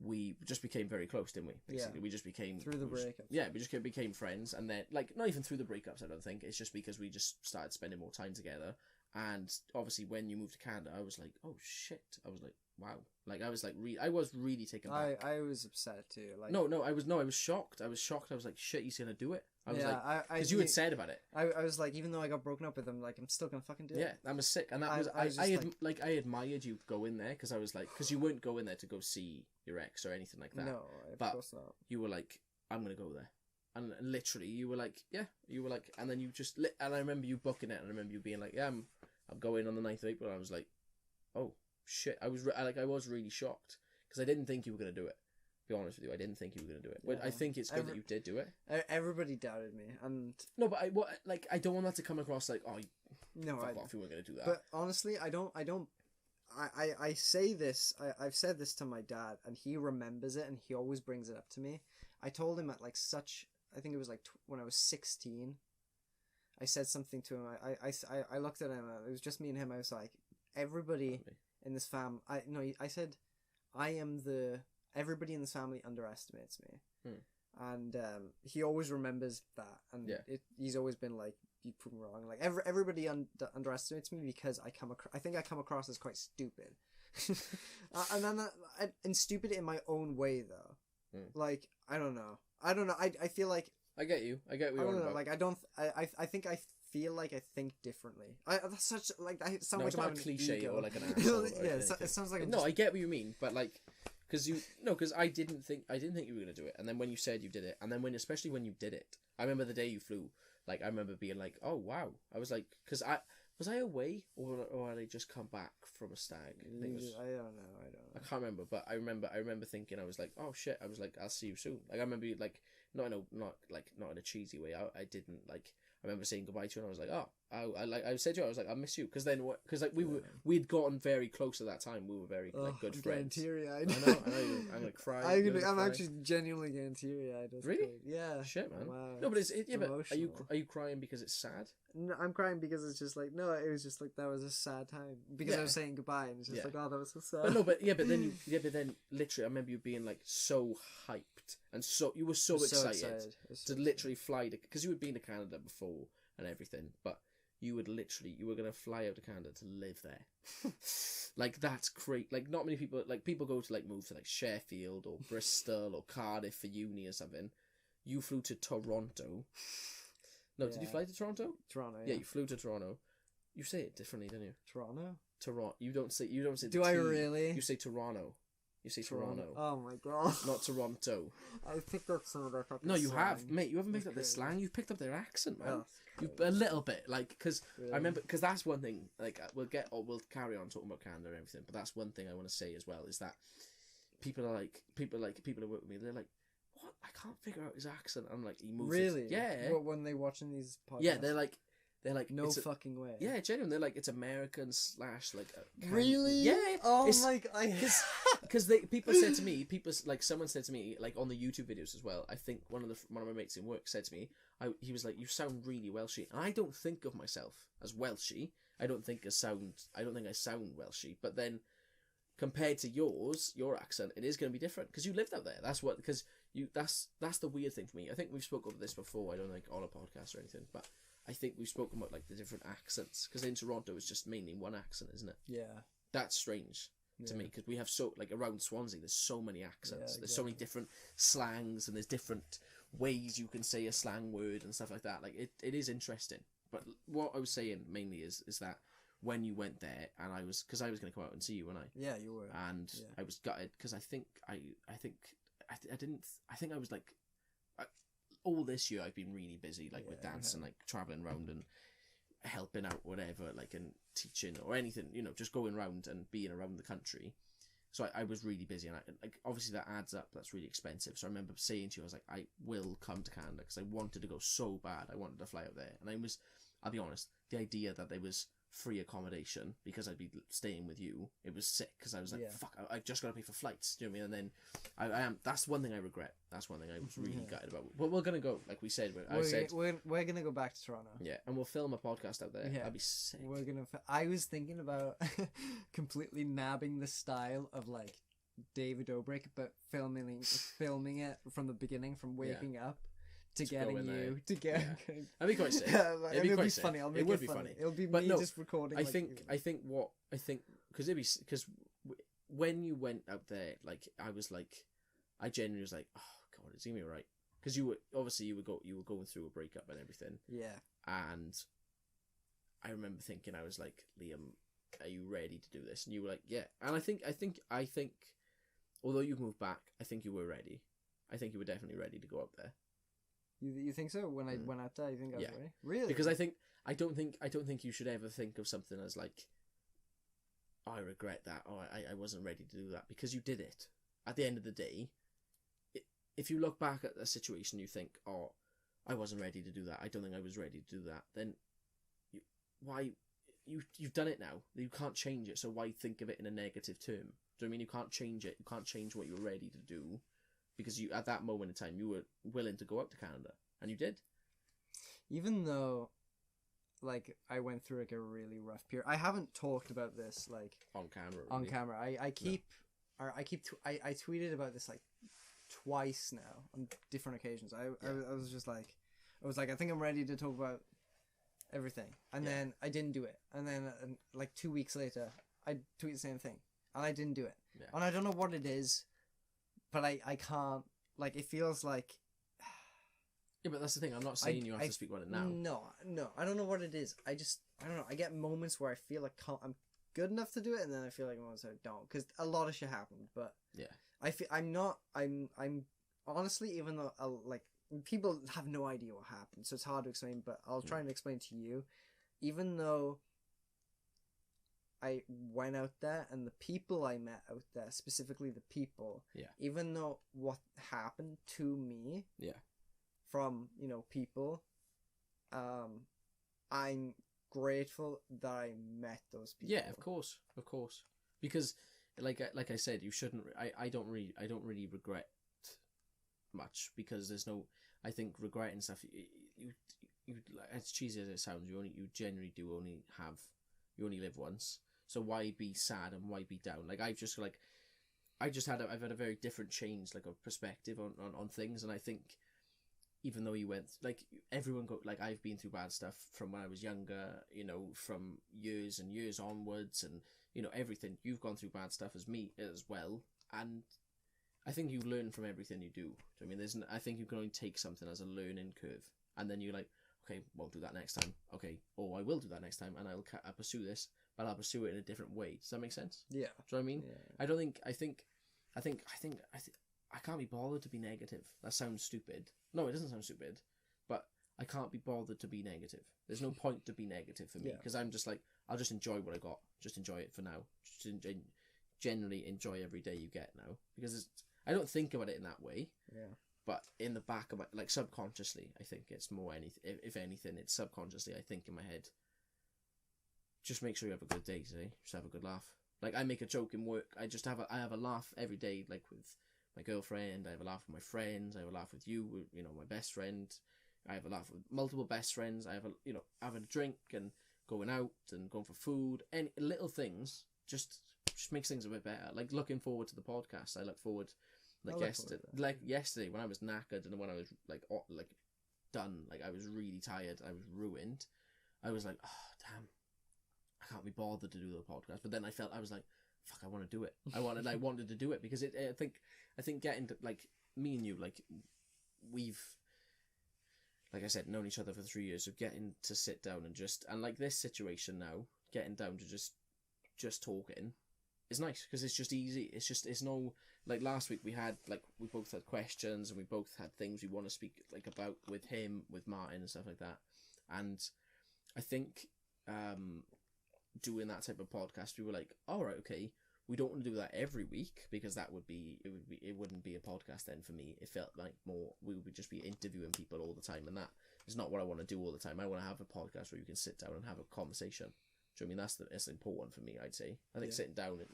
we just became very close, didn't we? Basically, we just became through the breakups. Yeah, we just became friends, and then like not even through the breakups. I don't think it's just because we just started spending more time together. And obviously, when you moved to Canada, I was like, "Oh shit!" I was like, "Wow!" Like I was like, I was really taken back. I was upset too. Like I was shocked. I was shocked. I was like, "Shit, he's gonna do it." I was like, because you had said about it. I was like, even though I got broken up with him, like I'm still gonna fucking do it. Yeah, that was sick, and that was I admired you go in there because I was like, because you wouldn't go in there to go see your ex or anything like that. No, of course not. You were like, "I'm gonna go there." And literally, you were like, and then you just and I remember you booking it, and I remember you being like, "Yeah, I'm going on the 9th of April." And I was like, "Oh shit!" I was really shocked because I didn't think you were gonna do it. To be honest with you, I didn't think you were gonna do it. But I think it's good that you did do it. Everybody doubted me, and no, but I don't want that to come across like, "Oh, no, fuck off, you weren't gonna do that." But honestly, I say this. I've said this to my dad, and he remembers it, and he always brings it up to me. I told him at like I think it was like when I was 16. I said something to him. I looked at him. It was just me and him. I was like, everybody in this family. I said, everybody in this family underestimates me, and he always remembers that. And he's always been like, you prove me wrong. Like everybody underestimates me because I think I come across as quite stupid, and stupid in my own way though. Like I don't know. I feel like I get you. I get what I you're don't on know. about. Like I don't. I think I feel like I think differently. That's such like I sound No, like it's not I'm a cliche ego. or like an asshole. Yeah, it sounds like I'm no. just... I get what you mean, but like, because I didn't think you were gonna do it, and then when you said you did it, and then especially when you did it, I remember the day you flew. Like I remember being like, oh wow. I was like, because was I away or had I just come back from a stag? I think it was, I don't know. I can't remember, but I remember thinking, I was like, oh shit. I was like, I'll see you soon. Like I remember like not in a cheesy way. I didn't like. I remember saying goodbye to you, and I was like, oh, I said to you, I was like, I miss you, because like we'd gotten very close at that time. We were very like good friends. Teary eyed. I know. I'm gonna cry. I'm actually genuinely getting teary eyed. Really? Yeah. Shit, man. Wow. No, but but emotional. are you crying because it's sad? No, I'm crying because it's just like no, it was just like that was a sad time because I was saying goodbye and it's just like oh that was so sad. But no, but then literally I remember you being like so hyped and you were so excited to literally fly because you had been to Canada before and everything, but you were gonna fly out to Canada to live there. Like that's great. Like not many people go to like move to like Sheffield or Bristol or Cardiff for uni or something. You flew to Toronto. No, did you fly to Toronto? Toronto. Yeah, you flew to Toronto. You say it differently, don't you? Toronto. Toronto. You don't say. Do I really? You say Toronto. You say Toronto. Oh my god. Not Toronto. I picked up some of their fucking No, you slang. have, mate. You haven't picked up their slang. You've picked up their accent, man. Oh, A little bit, like, because really? I remember, because that's one thing. Like, we'll carry on talking about Canada and everything, but that's one thing I want to say as well is that people who work with me, they're like, what? I can't figure out his accent. I'm like, he moves. Really? Yeah. What, when they watching these podcasts? Yeah, they're like no fucking way. Yeah, genuinely, they're like it's American / like. Really? Yeah. Oh my god. Because someone said to me like on the YouTube videos as well. I think one of my mates in work said to me, he was like, "You sound really Welshy," and I don't think of myself as Welshy. I don't think I sound Welshy, but then compared to your accent, it is going to be different because you lived out there. That's the weird thing for me. I think we've spoken about this before. I don't think on a podcast or anything, but I think we've spoken about like the different accents because in Toronto it's just mainly one accent, isn't it? Yeah. That's strange to me because we have around Swansea there's so many accents. There's so many different slangs and there's different ways you can say a slang word and stuff like that. Like it is interesting. But what I was saying mainly is that when you went there and because I was going to come out and see you, and yeah, you were, and I was gutted because I think I was like all this year I've been really busy like with dance and like traveling around and helping out whatever, like and teaching or anything, just going around and being around the country. So I was really busy, and obviously that adds up. That's really expensive. So I remember saying to you, I was like, I will come to Canada because I wanted to go so bad. I wanted to fly out there, and I'll be honest, the idea that there was free accommodation because I'd be staying with you, it was sick because I was like, fuck, I just got to pay for flights. Do you know what I mean? And then that's one thing I regret. That's one thing I was really gutted about. But we're gonna go, like we said. We're gonna go back to Toronto. Yeah, and we'll film a podcast out there. Yeah. That'd be sick. I was thinking about completely nabbing the style of like David Dobrik, but filming it from the beginning, from waking up to getting you to get. Yeah. That'd be quite sick. It'd be funny. It would be funny. It'll be me just recording. I think because when you went out there, like I was like, I genuinely was like, oh god, it's gonna be alright. Because you were going through a breakup and everything. Yeah. And I remember thinking, I was like, Liam, are you ready to do this? And you were like, yeah. And I think, although you've moved back, I think you were ready. I think you were definitely ready to go out there. You think so? When I went out there, you think I was ready? Really? Because I don't think you should ever think of something as like, oh, I regret that. Oh, I wasn't ready to do that, because you did it. At the end of the day, if you look back at a situation, you think, oh, I wasn't ready to do that. I don't think I was ready to do that. Then, you've done it now. You can't change it. So why think of it in a negative term? Do you know what I mean? You can't change it. You can't change what you were ready to do, because you, at that moment in time, you were willing to go out to Canada, and you did. Even though, like, I went through like a really rough period. I haven't talked about this like on camera. Really. On camera, I tweeted about this like twice now on different occasions. I was just like, I think I'm ready to talk about everything, and then I didn't do it, and then like 2 weeks later, I tweeted the same thing, and I didn't do it, and I don't know what it is, but I can't, like, it feels like Yeah, but that's the thing. I'm not saying you have to speak about it now. No, I don't know what it is. I don't know. I get moments where I feel like I'm good enough to do it, and then I feel like moments I don't, because a lot of shit happened. But yeah, I'm honestly, even though like people have no idea what happened, so it's hard to explain. But I'll try and explain to you. Even though I went out there, and the people I met out there, specifically the people, even though what happened to me, from people, I'm grateful that I met those people. Yeah, of course, because like I said, you shouldn't. I don't really regret much, because there's no. I think regretting stuff. You as cheesy as it sounds, you only live once. So why be sad and why be down? Like I've had a very different change, like, of perspective on things, and I think even though you went, like, everyone I've been through bad stuff from when I was younger, from years and years onwards, and everything. You've gone through bad stuff as me as well, and I think you learn from everything you do. I mean, I think you can only take something as a learning curve, and then you're like, okay, won't do that next time. Okay, I will do that next time, and I'll pursue this, but I'll pursue it in a different way. Does that make sense? Yeah. Do you know what I mean? Yeah. I can't be bothered to be negative. That sounds stupid. No, it doesn't sound stupid, but I can't be bothered to be negative. There's no point to be negative for me, because I'm just like, I'll just enjoy what I got. Just enjoy it for now. Just generally enjoy every day you get now, because I don't think about it in that way. Yeah. But in the back of my, like, subconsciously, I think it's more if anything, it's subconsciously, I think in my head, just make sure you have a good day today. Just have a good laugh. Like, I make a joke in work. I have a laugh every day, like with my girlfriend. I have a laugh with my friends. I have a laugh with you, my best friend. I have a laugh with multiple best friends. I have having a drink and going out and going for food. Any little things just makes things a bit better. Like looking forward to the podcast. I look forward. Yesterday when I was knackered and when I was like done, like I was really tired, I was ruined. I was like, oh damn, I can't be bothered to do the podcast. But then I was like, fuck, I want to do it. I wanted to do it, because I think getting to, like, me and you, like, we've, like I said, known each other for 3 years, so getting to sit down and like this situation now, getting down to just talking is nice, because it's just easy. It's no, like last week we both had questions, and we both had things we want to speak like about with him, with Martin and stuff like that. And I think doing that type of podcast, we were like, all right, okay, we don't want to do that every week, because it wouldn't be a podcast then for me. It felt like more we would just be interviewing people all the time, and that is not what I want to do all the time. I want to have a podcast where you can sit down and have a conversation. Do you know what I mean? That's important for me, I'd say. I think sitting down and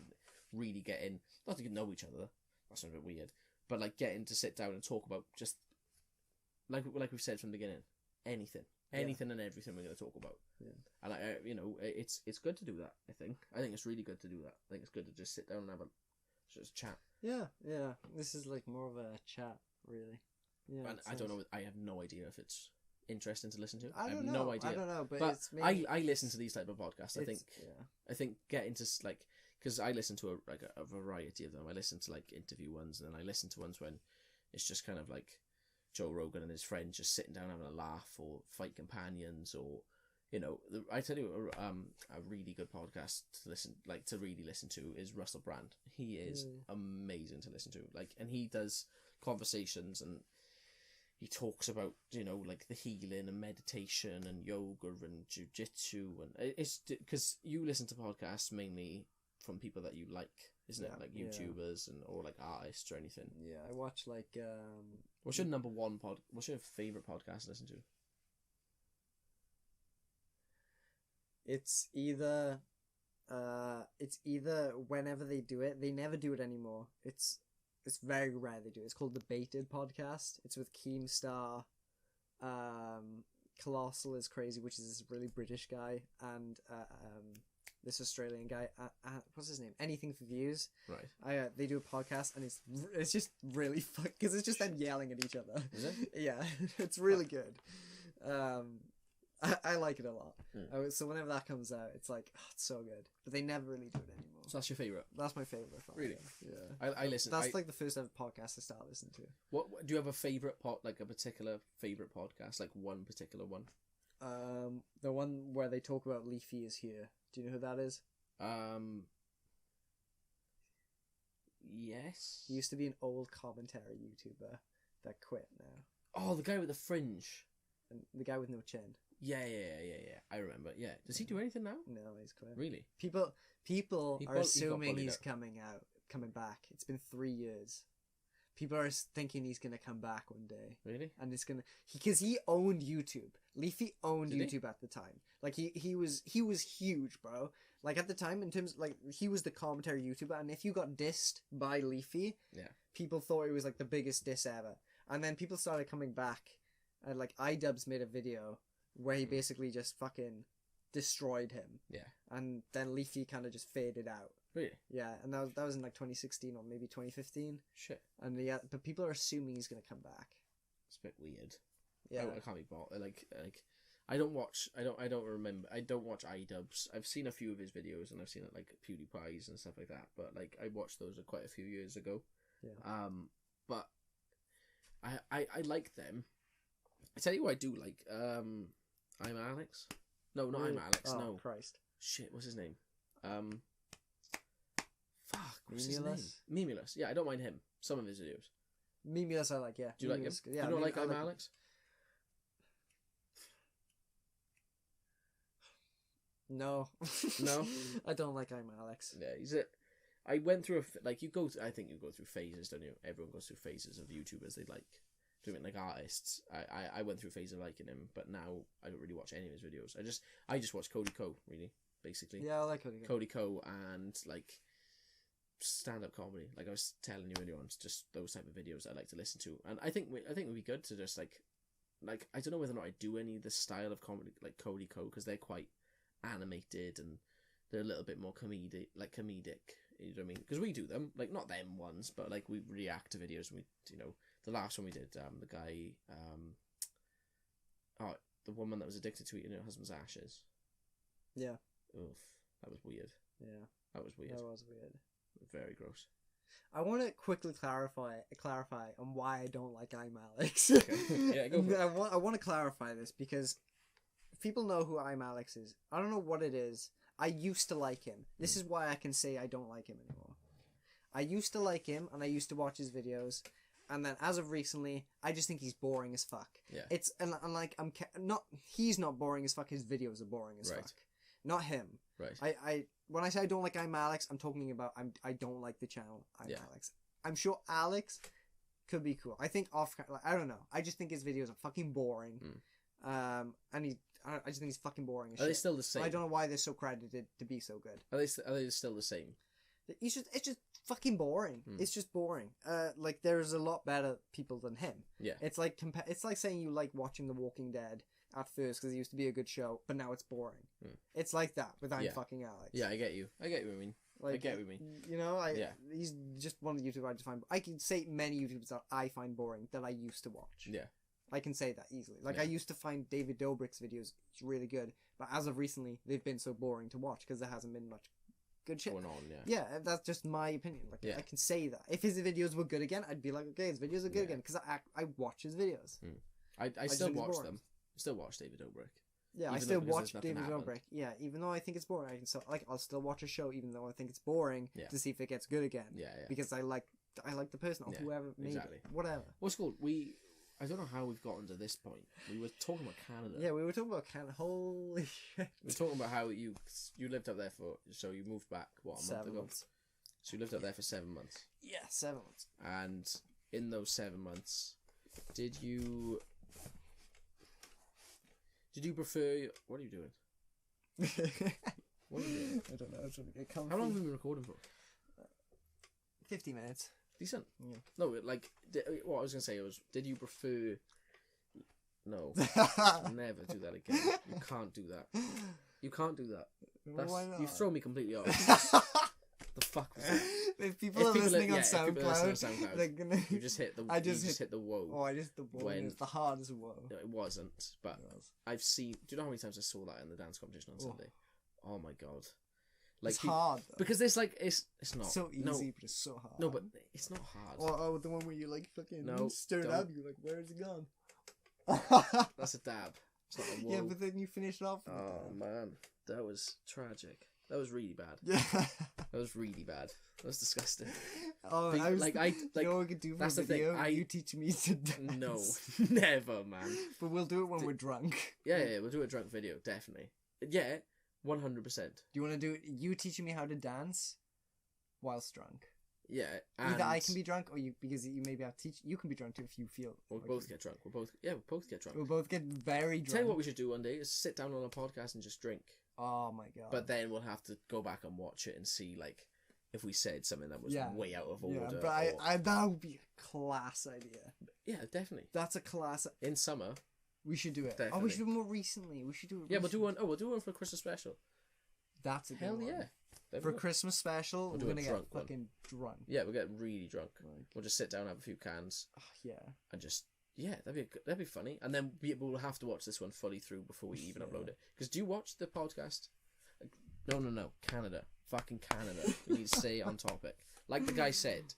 really getting, not to know each other, that's a bit weird, but like getting to sit down and talk about just, like we've said from the beginning, anything and everything we're going to talk about. Yeah. And it's good to do that. I think it's really good to do that. I think it's good to just sit down and have just chat. Yeah. This is like more of a chat, really. Yeah. And I don't know. I have no idea if it's interesting to listen to. I have no idea. I don't know, but it's maybe... I listen to these type of podcasts. I think getting to, like, because I listen to a variety of them. I listen to like interview ones, and then I listen to ones when it's just kind of like Joe Rogan and his friends just sitting down having a laugh, or fight companions, or I tell you, a really good podcast to really listen to is Russell Brand. He is amazing to listen to. Like, and he does conversations, and he talks about like the healing and meditation and yoga and jiu-jitsu, and it's because you listen to podcasts mainly from people that you like, isn't it? Like YouTubers or like artists or anything. Yeah, I watch like. What's your What's your favorite podcast to listen to? It's either whenever they do it, they never do it anymore. It's very rare they do it. It's called the Baited Podcast. It's with Keemstar, Colossal is Crazy, which is this really British guy, and this Australian guy. What's his name? Anything for Views. Right. They do a podcast, and it's just really fun, because it's just them yelling at each other. Is it? Yeah, it's really good. I like it a lot. Mm. So whenever that comes out, it's like, oh, it's so good. But they never really do it anymore. So that's your favourite? That's my favourite. Really? Yeah. I listen. That's like the first ever podcast I started listening to. What do you have a favourite like a particular favourite podcast, like one particular one? The one where they talk about Leafy is here. Do you know who that is? Yes. He used to be an old commentary YouTuber that quit now. Oh, the guy with the fringe. And the guy with no chin. Yeah. I remember. Yeah. Does he do anything now? No, he's quit. Really? People are assuming he's out. coming back. It's been 3 years. People are thinking he's gonna come back one day. Really? And it's gonna because he owned YouTube. Leafy owned Did YouTube at the time. Like he was huge, bro. Like at the time, in terms like he was the commentary YouTuber, and if you got dissed by Leafy, Yeah. people thought it was like the biggest diss ever. And then people started coming back, and like iDubbbz made a video where he basically just fucking destroyed him. Yeah. And then Leafy kind of just faded out. Really? Yeah, and that was in like 2016 or maybe 2015. Shit. And yeah, but people are assuming he's gonna come back. It's a bit weird. Yeah. I can't be bought. Like I don't watch iDubbbz. I've seen a few of his videos and I've seen it like PewDiePie's and stuff like that. But like I watched those quite a few years ago. Yeah. But I like them. I tell you what I do like. I'm Alex. No, not I'm Alex. Oh, No. Christ. Shit. What's his name? Fuck. What's his name? Memulous? Memulous. Yeah, I don't mind him. Some of his videos. Memulous I like, yeah. Do you like him? Memulous, yeah, Do you not like I I'm Alex? No. No? I don't like I'm Alex. Yeah, I went through I think you go through phases, don't you? Everyone goes through phases of YouTubers they like. Do you mean like artists? I went through a phase of liking him, but now I don't really watch any of his videos. I just watch Cody Ko, really, basically. Yeah, I like Cody Ko. Cody Ko and like stand-up comedy. Like I was telling you earlier on, it's just those type of videos I like to listen to. And I think it would be good to just like I don't know whether or not I do any of the style of comedy like Cody Ko, because they're quite animated and they're a little bit more comedic. You know what I mean? Because we do them, like not them ones, but like we react to videos. And the last one we did, the guy, the woman that was addicted to eating her husband's ashes. Yeah. Oof, that was weird. Yeah. That was weird. That was weird. Very gross. I want to quickly clarify on why I don't like I'm Alex. Okay. Yeah, go for it. I want to clarify this because people know who I'm Alex is. I don't know what it is. I used to like him. This is why I can say I don't like him anymore. I used to like him and I used to watch his videos, and then as of recently, I just think he's boring as fuck. Yeah. It's and like he's not boring as fuck. His videos are boring as fuck. Not him. Right. I when I say I don't like I'm Alex, I'm talking about I don't like the channel I'm Alex. I'm sure Alex could be cool. I think I don't know. I just think his videos are fucking boring. And I just think he's fucking boring as shit. Are they still the same? I don't know why they're so credited to be so good. Are they still the same? It's just fucking boring. It's just boring. Like there's a lot better people than him. Yeah. It's like saying you like watching The Walking Dead at first because it used to be a good show, but now it's boring. It's like that with I'm fucking Alex. Yeah, I get you. I get what you mean. Like, I get what you mean. You know, he's just one of the YouTubers I just find. I can say many YouTubers that I find boring that I used to watch. Yeah. I can say that easily. Like I used to find David Dobrik's videos really good, but as of recently, they've been so boring to watch because there hasn't been much good shit going on. Yeah, that's just my opinion. Like I can say that if his videos were good again, I'd be like, okay, his videos are good again because I watch his videos. I still watch them. I still watch David Dobrik. Yeah, I still watch David Dobrik. Yeah, even though I think it's boring, I'll still watch a show even though I think it's boring to see if it gets good again. Yeah. Because I like the person or whoever made it. Whatever. What's cool? I don't know how we've gotten to this point. We were talking about Canada. Yeah, we were talking about Canada. Holy shit. We were talking about how you lived up there so you moved back, what, a month ago? So you lived up there for 7 months. Yeah, 7 months. And in those 7 months, did you prefer... What are you doing? What are you doing? I don't know. I was trying to get comfy. How long have we been recording for? 50 minutes. Decent. Yeah. No, like, what I was going to say was, did you prefer... No. Never do that again. You can't do that. You can't do that. Why not? You've thrown me completely off. The fuck was that? If people are listening on SoundCloud, SoundCloud, they're gonna. you just hit the. I just hit the whoa. Oh, I just hit the whoa. When- It's the hardest whoa. No, it wasn't, but It was. I've seen. Do you know how many times I saw that in the dance competition on Sunday? Oh my god! It's hard though. because there's like it's not so easy, No, but it's so hard. no, but it's not hard. Oh, the one where you like fucking stir it don't. up. You're like, where's it gone? That's a dab. It's not a whoa. Yeah, but then you finish it off. With Oh man, that was tragic. That was really bad. Yeah. That was really bad. That was disgusting. Oh, But, I was like, you know what we could do for that's a the thing, video? You teach me to dance. No, never, man. But we'll do it when we're drunk. Yeah, we'll do a drunk video, definitely. Yeah, 100%. Do you want to do it? You teaching me how to dance whilst drunk. Yeah, and Either I can be drunk, or you, because you maybe have to teach. You can be drunk too if you feel. we'll both get drunk. We'll both get drunk. We'll both get very drunk. Tell you what we should do one day is sit down on a podcast and just drink. Oh my god! But then we'll have to go back and watch it and see like if we said something that was way out of order. Yeah, but I that would be a class idea. Yeah, definitely. That's a class. In summer, we should do it. Definitely. Oh, we should do it more recently. We should do it. Yeah, we'll do one. Oh, we'll do one for a Christmas special. That's a good Hell one. yeah! For Christmas special, We'll do we're a gonna drunk get one. fucking drunk. Yeah, we'll get really drunk. Like, We'll just sit down, have a few cans, yeah. and just that'd be funny. And then we'll have to watch this one fully through before we even upload it. Because do you watch the podcast? No, Canada, fucking Canada. We need to stay on topic. Like the guy said,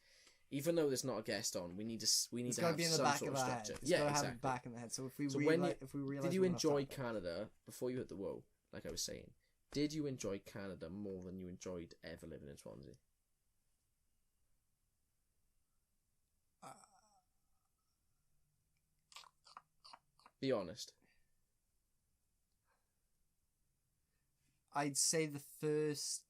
even though there's not a guest on, we need to It's have gotta be in the some back sort of of our head. structure. It's Yeah, gotta exactly. have it back in the head. So if we So realize, did you enjoy Canada before you hit the whoa? Like I was saying, did you enjoy Canada more than you enjoyed ever living in Swansea? Be honest. I'd say the first.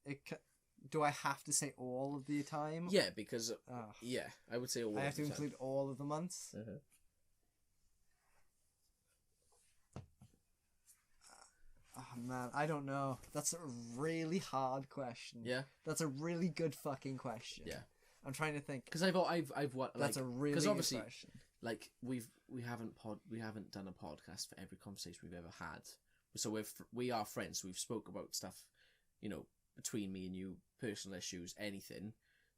Do I have to say all of the time? Yeah, because Oh, yeah, I would say all. I of have to the time. include all of the months. Mhm. Oh man, I don't know. That's a really hard question. Yeah, That's a really good fucking question. Yeah. I'm trying to think. because I've what That's like, a really 'cause good obviously, question. like we haven't done a podcast for every conversation we've ever had. So we are friends. So we've spoke about stuff, between me and you, personal issues, anything.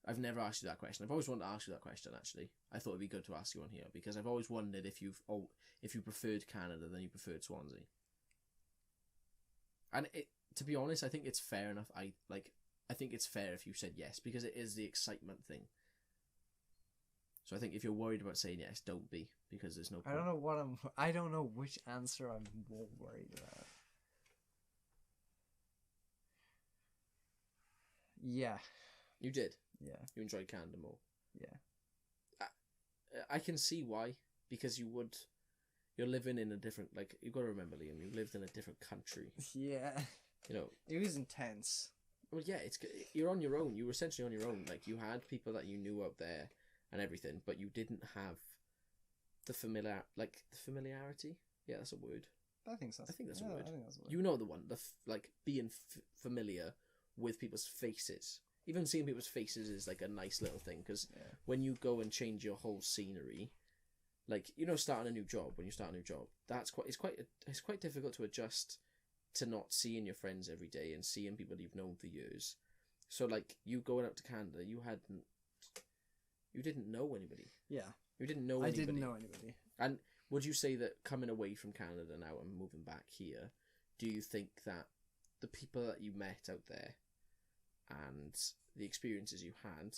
I've never asked you that question. I've always wanted to ask you that question. Actually, I thought it'd be good to ask you on here because I've always wondered if you preferred Canada than you preferred Swansea. And to be honest, I think it's fair enough. I think it's fair if you said yes because it is the excitement thing. So I think if you're worried about saying yes, don't be because there's no point. I don't know which answer I'm more worried about. Yeah. You did. Yeah. You enjoyed Canada more. Yeah. I can see why because you're living in a different you've got to remember, Liam, you lived in a different country. Yeah. It was intense. Well, yeah, you're on your own. You were essentially on your own. Like you had people that you knew out there and everything, but you didn't have the familiarity. Yeah, that's a word. I think so. I think that's a word. I think that's a word. You know the one, being familiar with people's faces. Even seeing people's faces is like a nice little thing because when you go and change your whole scenery, starting a new job. When you start a new job, it's quite difficult to adjust to not seeing your friends every day and seeing people you've known for years. So you going out to Canada, you didn't know anybody. Yeah. You didn't know anybody. I didn't know anybody. And would you say that coming away from Canada now and moving back here, do you think that the people that you met out there and the experiences you had,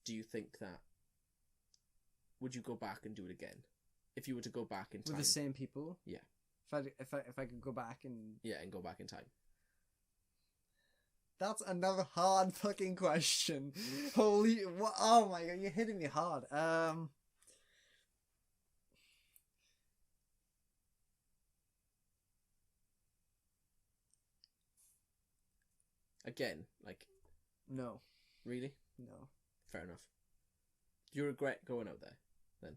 do you think that would you go back and do it again? If you were to go back in time. With the same people? Yeah. If I could go back and... Yeah, and go back in time. That's another hard fucking question. Holy... Oh my god, you're hitting me hard. Again, No. really? No. Fair enough. Do you regret going out there, then?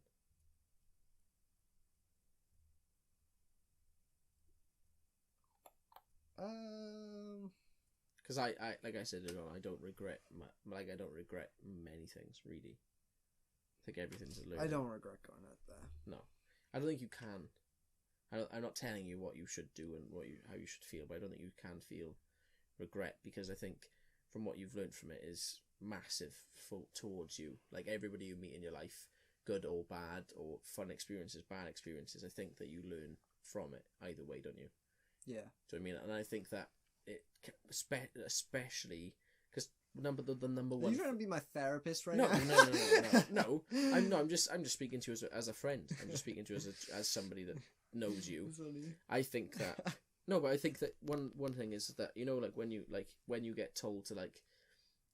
Because I like I said earlier on, I don't regret many things really. I think everything's a learning. I don't regret going out there. No, I don't think you can. I'm not telling you what you should do and how you should feel, but I don't think you can feel regret because I think from what you've learned from it is massive towards you. Like everybody you meet in your life, good or bad, or fun experiences, bad experiences, I think that you learn from it either way, don't you? Yeah. Do you know what I mean? And I think that it, especially because the number one. Are you trying to be my therapist right no, now? No. I'm just speaking to you as a friend. I'm just speaking to you as somebody that knows you. I think that no, but I think that one thing is that, you know, like when you get told to like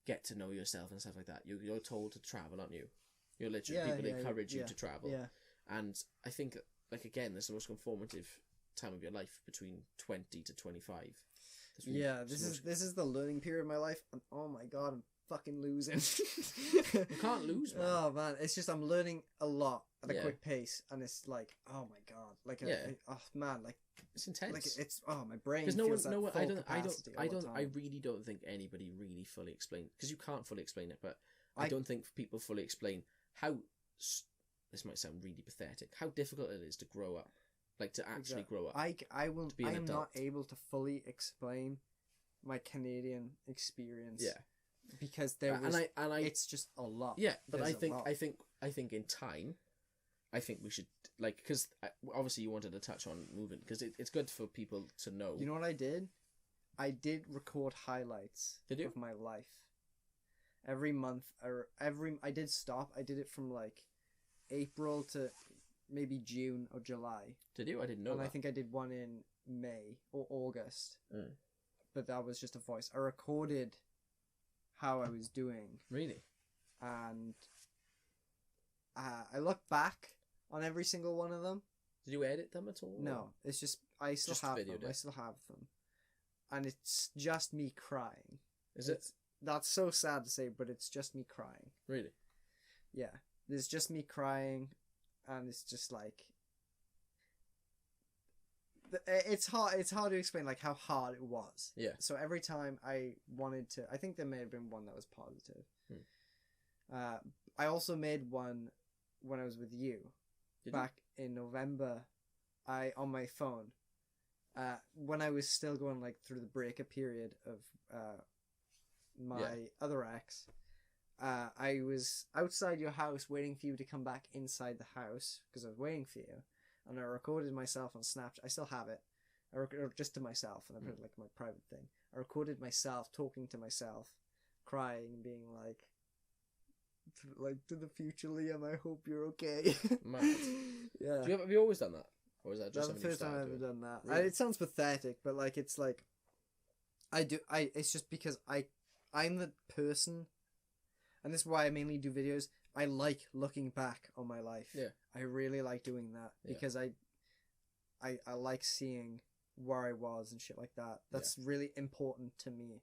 get to know yourself and stuff like that, you're told to travel, aren't you? You're literally people encourage you to travel. Yeah. And I think, like, again, this is the most informative time of your life, between 20 to 25. This is the learning period of my life, and oh my god, I'm fucking losing. You can't lose, man. Oh man, it's just I'm learning a lot at a quick pace, and it's like, oh my god, like oh man, like it's intense. Like it's my brain. Because I I really don't think anybody really fully explains, because you can't fully explain it, but I don't think people fully explain how, this might sound really pathetic, how difficult it is to grow up, like to actually grow up. I am not able to fully explain my Canadian experience. Yeah, because there was, it's just a lot. Yeah, but I think in time, I think we should, like, because obviously you wanted to touch on moving, because it's good for people to know. You know what I did? I did record highlights of my life. Every month, or I did stop. I did it from like April to maybe June or July. Did you? I didn't know. And that. I think I did one in May or August. But that was just a voice. I recorded how I was doing. Really? And I look back on every single one of them. Did you edit them at all? No, it's just I still have them. I still have them, and it's just me crying. Is it? That's so sad to say, but it's just me crying. Really? Yeah, there's just me crying, and it's just like it's hard. It's hard to explain like how hard it was. Yeah. So every time I wanted to, I think there may have been one that was positive. I also made one when I was with you. Back in November, on my phone, when I was still going like through the breakup period of my other ex, I was outside your house waiting for you to come back inside the house because I was waiting for you, and I recorded myself on Snapchat. I still have it. I recorded just to myself, and I put it like my private thing. I recorded myself talking to myself, crying, being like to the future, Liam, I hope you're okay. Mad. Yeah. Have you always done that? Or is that just That's the first time I've ever done that. Really? It sounds pathetic, but like it's like it's just because I'm the person, and this is why I mainly do videos. I like looking back on my life. Yeah. I really like doing that because I like seeing where I was and shit like that. That's really important to me.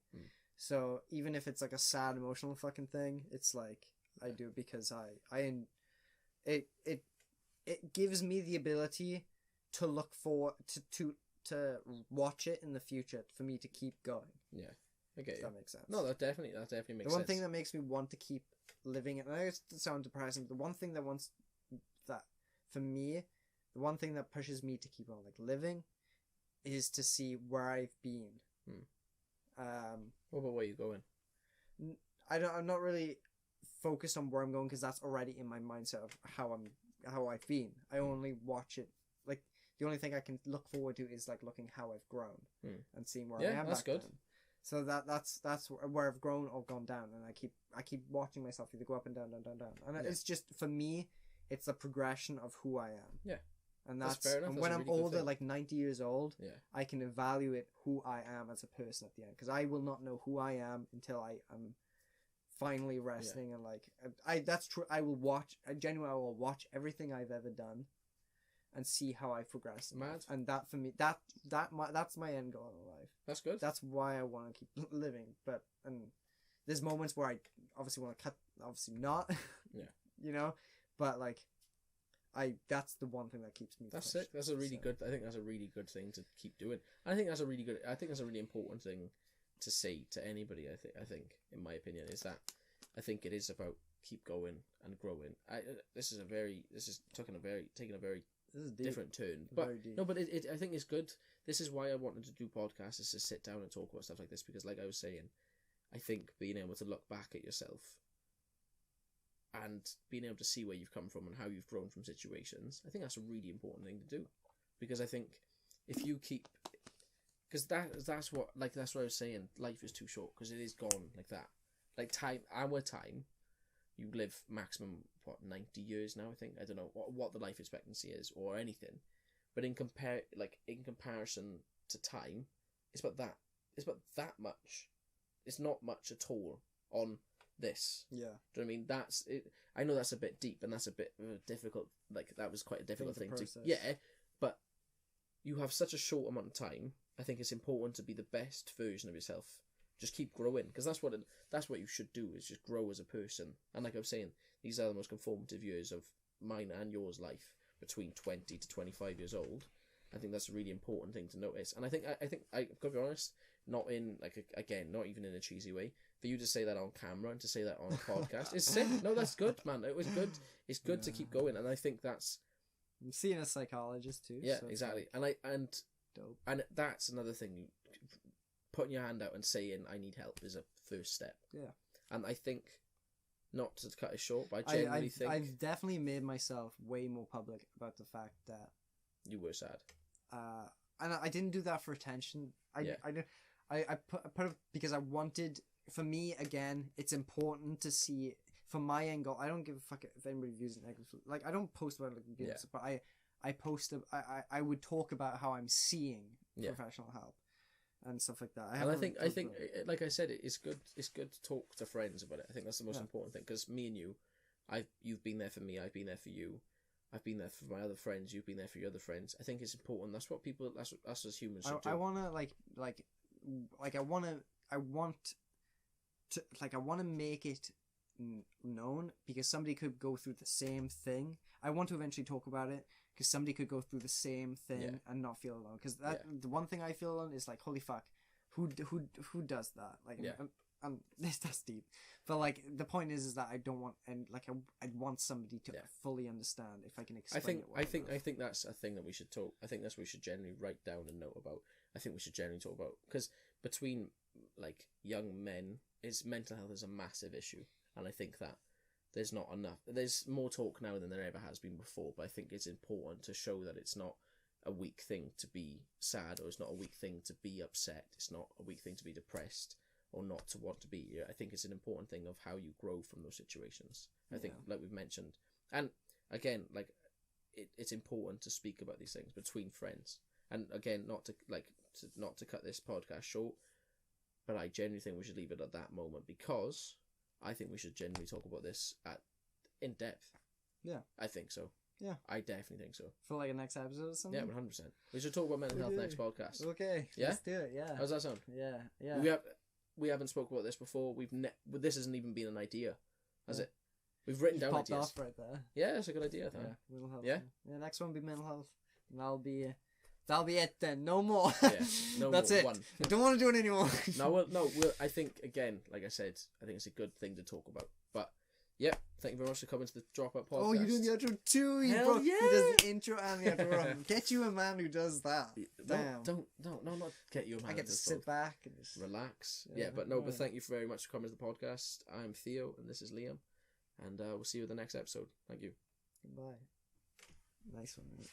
So even if it's like a sad emotional fucking thing, it's like I do it because it gives me the ability to look for to watch it in the future for me to keep going. Yeah. Okay. If that makes sense. No, that definitely makes sense. The one thing that makes me want to keep living it, and I know it sounds depressing, but the one thing that for me, the one thing that pushes me to keep on like living is to see where I've been. What about where you're going? I'm not really focused on where I'm going because that's already in my mindset of how I've been. I only watch it, like the only thing I can look forward to is like looking how I've grown and seeing where I am. That's good. Then. So that's where I've grown or gone down, and I keep watching myself either go up and down, and it's just for me, it's a progression of who I am. Yeah. And that's fair enough. And when I'm older, like 90 years old, I can evaluate who I am as a person at the end, because I will not know who I am until I am finally resting and like that's true. I will watch. I will watch everything I've ever done, and see how I progress. Mad. And that for me, that's my end goal in life. That's good. That's why I want to keep living. But there's moments where I obviously want to cut. Obviously not. Yeah. You know, but like. That's the one thing that keeps me. That's it. That's a really good. I think that's a really good thing to keep doing. I think that's a really important thing to say to anybody. I think, in my opinion, is that I think it is about keep going and growing. This is taking a very different turn, but no, but I think it's good. This is why I wanted to do podcasts, is to sit down and talk about stuff like this, because, like I was saying, I think being able to look back at yourself and being able to see where you've come from and how you've grown from situations, I think that's a really important thing to do. Because I think if you keep... Because that's what I was saying, life is too short, because it is gone like that. Like our time, you live maximum, 90 years now, I think. I don't know what the life expectancy is or anything. But in comparison to time, it's about that. It's about that much. It's not much at all on this. Yeah. Do you know what I mean? That's it. I know that's a bit deep and that's a bit difficult. Like, that was quite a difficult thing to... Yeah, but you have such a short amount of time. I think it's important to be the best version of yourself. Just keep growing, because that's what you should do, is just grow as a person. And like I was saying, these are the most conformative years of mine and yours life, between 20 to 25 years old. I think that's a really important thing to notice. And I think I've got to be honest, not in not even in a cheesy way, for you to say that on camera and to say that on a podcast is sick. No, that's good, man. It was good. It's good to keep going, and I think that's... I'm seeing a psychologist too. Yeah, so exactly. Like, Dope. And that's another thing. Putting your hand out and saying I need help is a first step. Yeah. And I think, not to cut it short, but I genuinely think I've definitely made myself way more public about the fact that you were sad. And I didn't do that for attention. I put it because I wanted. For me, again, it's important to see from my angle. I don't give a fuck if anybody views it negatively. Like, I don't post about it, but I post. I would talk about how I'm seeing professional help and stuff like that. I think, like I said, it's good. It's good to talk to friends about it. I think that's the most important thing, because me and you, you've been there for me. I've been there for you. I've been there for my other friends. You've been there for your other friends. I think it's important. That's what people. That's what us as humans should do. I want to make it known, because somebody could go through the same thing. I want to eventually talk about it, because somebody could go through the same thing and not feel alone. Because the one thing I feel alone is like, holy fuck, who does that? Like, and that's deep. But like, the point is that I don't want, and like, I want somebody to fully understand if I can explain I think that's a thing that we should talk. I think that's what we should generally write down and note about. I think we should generally talk about, because between like young men, mental health is a massive issue, and I think that there's not enough. There's more talk now than there ever has been before, but I think it's important to show that it's not a weak thing to be sad, or it's not a weak thing to be upset. It's not a weak thing to be depressed or not to want to be. I think it's an important thing of how you grow from those situations. I think, like we've mentioned, and again, like it's important to speak about these things between friends. And again, not to cut this podcast short, but I genuinely think we should leave it at that moment, because I think we should genuinely talk about this in depth. Yeah. I think so. Yeah. I definitely think so. For like a next episode or something? Yeah, 100%. We should talk about mental health next podcast. Okay. Yeah? Let's do it, yeah. How's that sound? Yeah, yeah. We haven't spoken about this before. This hasn't even been an idea, has it? We've written down popped ideas. Off right there. Yeah, that's a good idea, I think. Yeah, mental health. Yeah? Yeah, next one will be mental health. And that'll be it then. No more. Yeah, no That's more. it. One. I don't want to do it anymore. I think, again, like I said, I think it's a good thing to talk about. But, yeah, thank you very much for coming to the Dropout podcast. Oh, you're doing the outro too? He does the intro and the outro. Get you a man who does that. Damn. No, not get you a man. I get to sit back and just relax. But thank you very much for coming to the podcast. I'm Theo, and this is Liam. And we'll see you in the next episode. Thank you. Goodbye. Nice one, mate.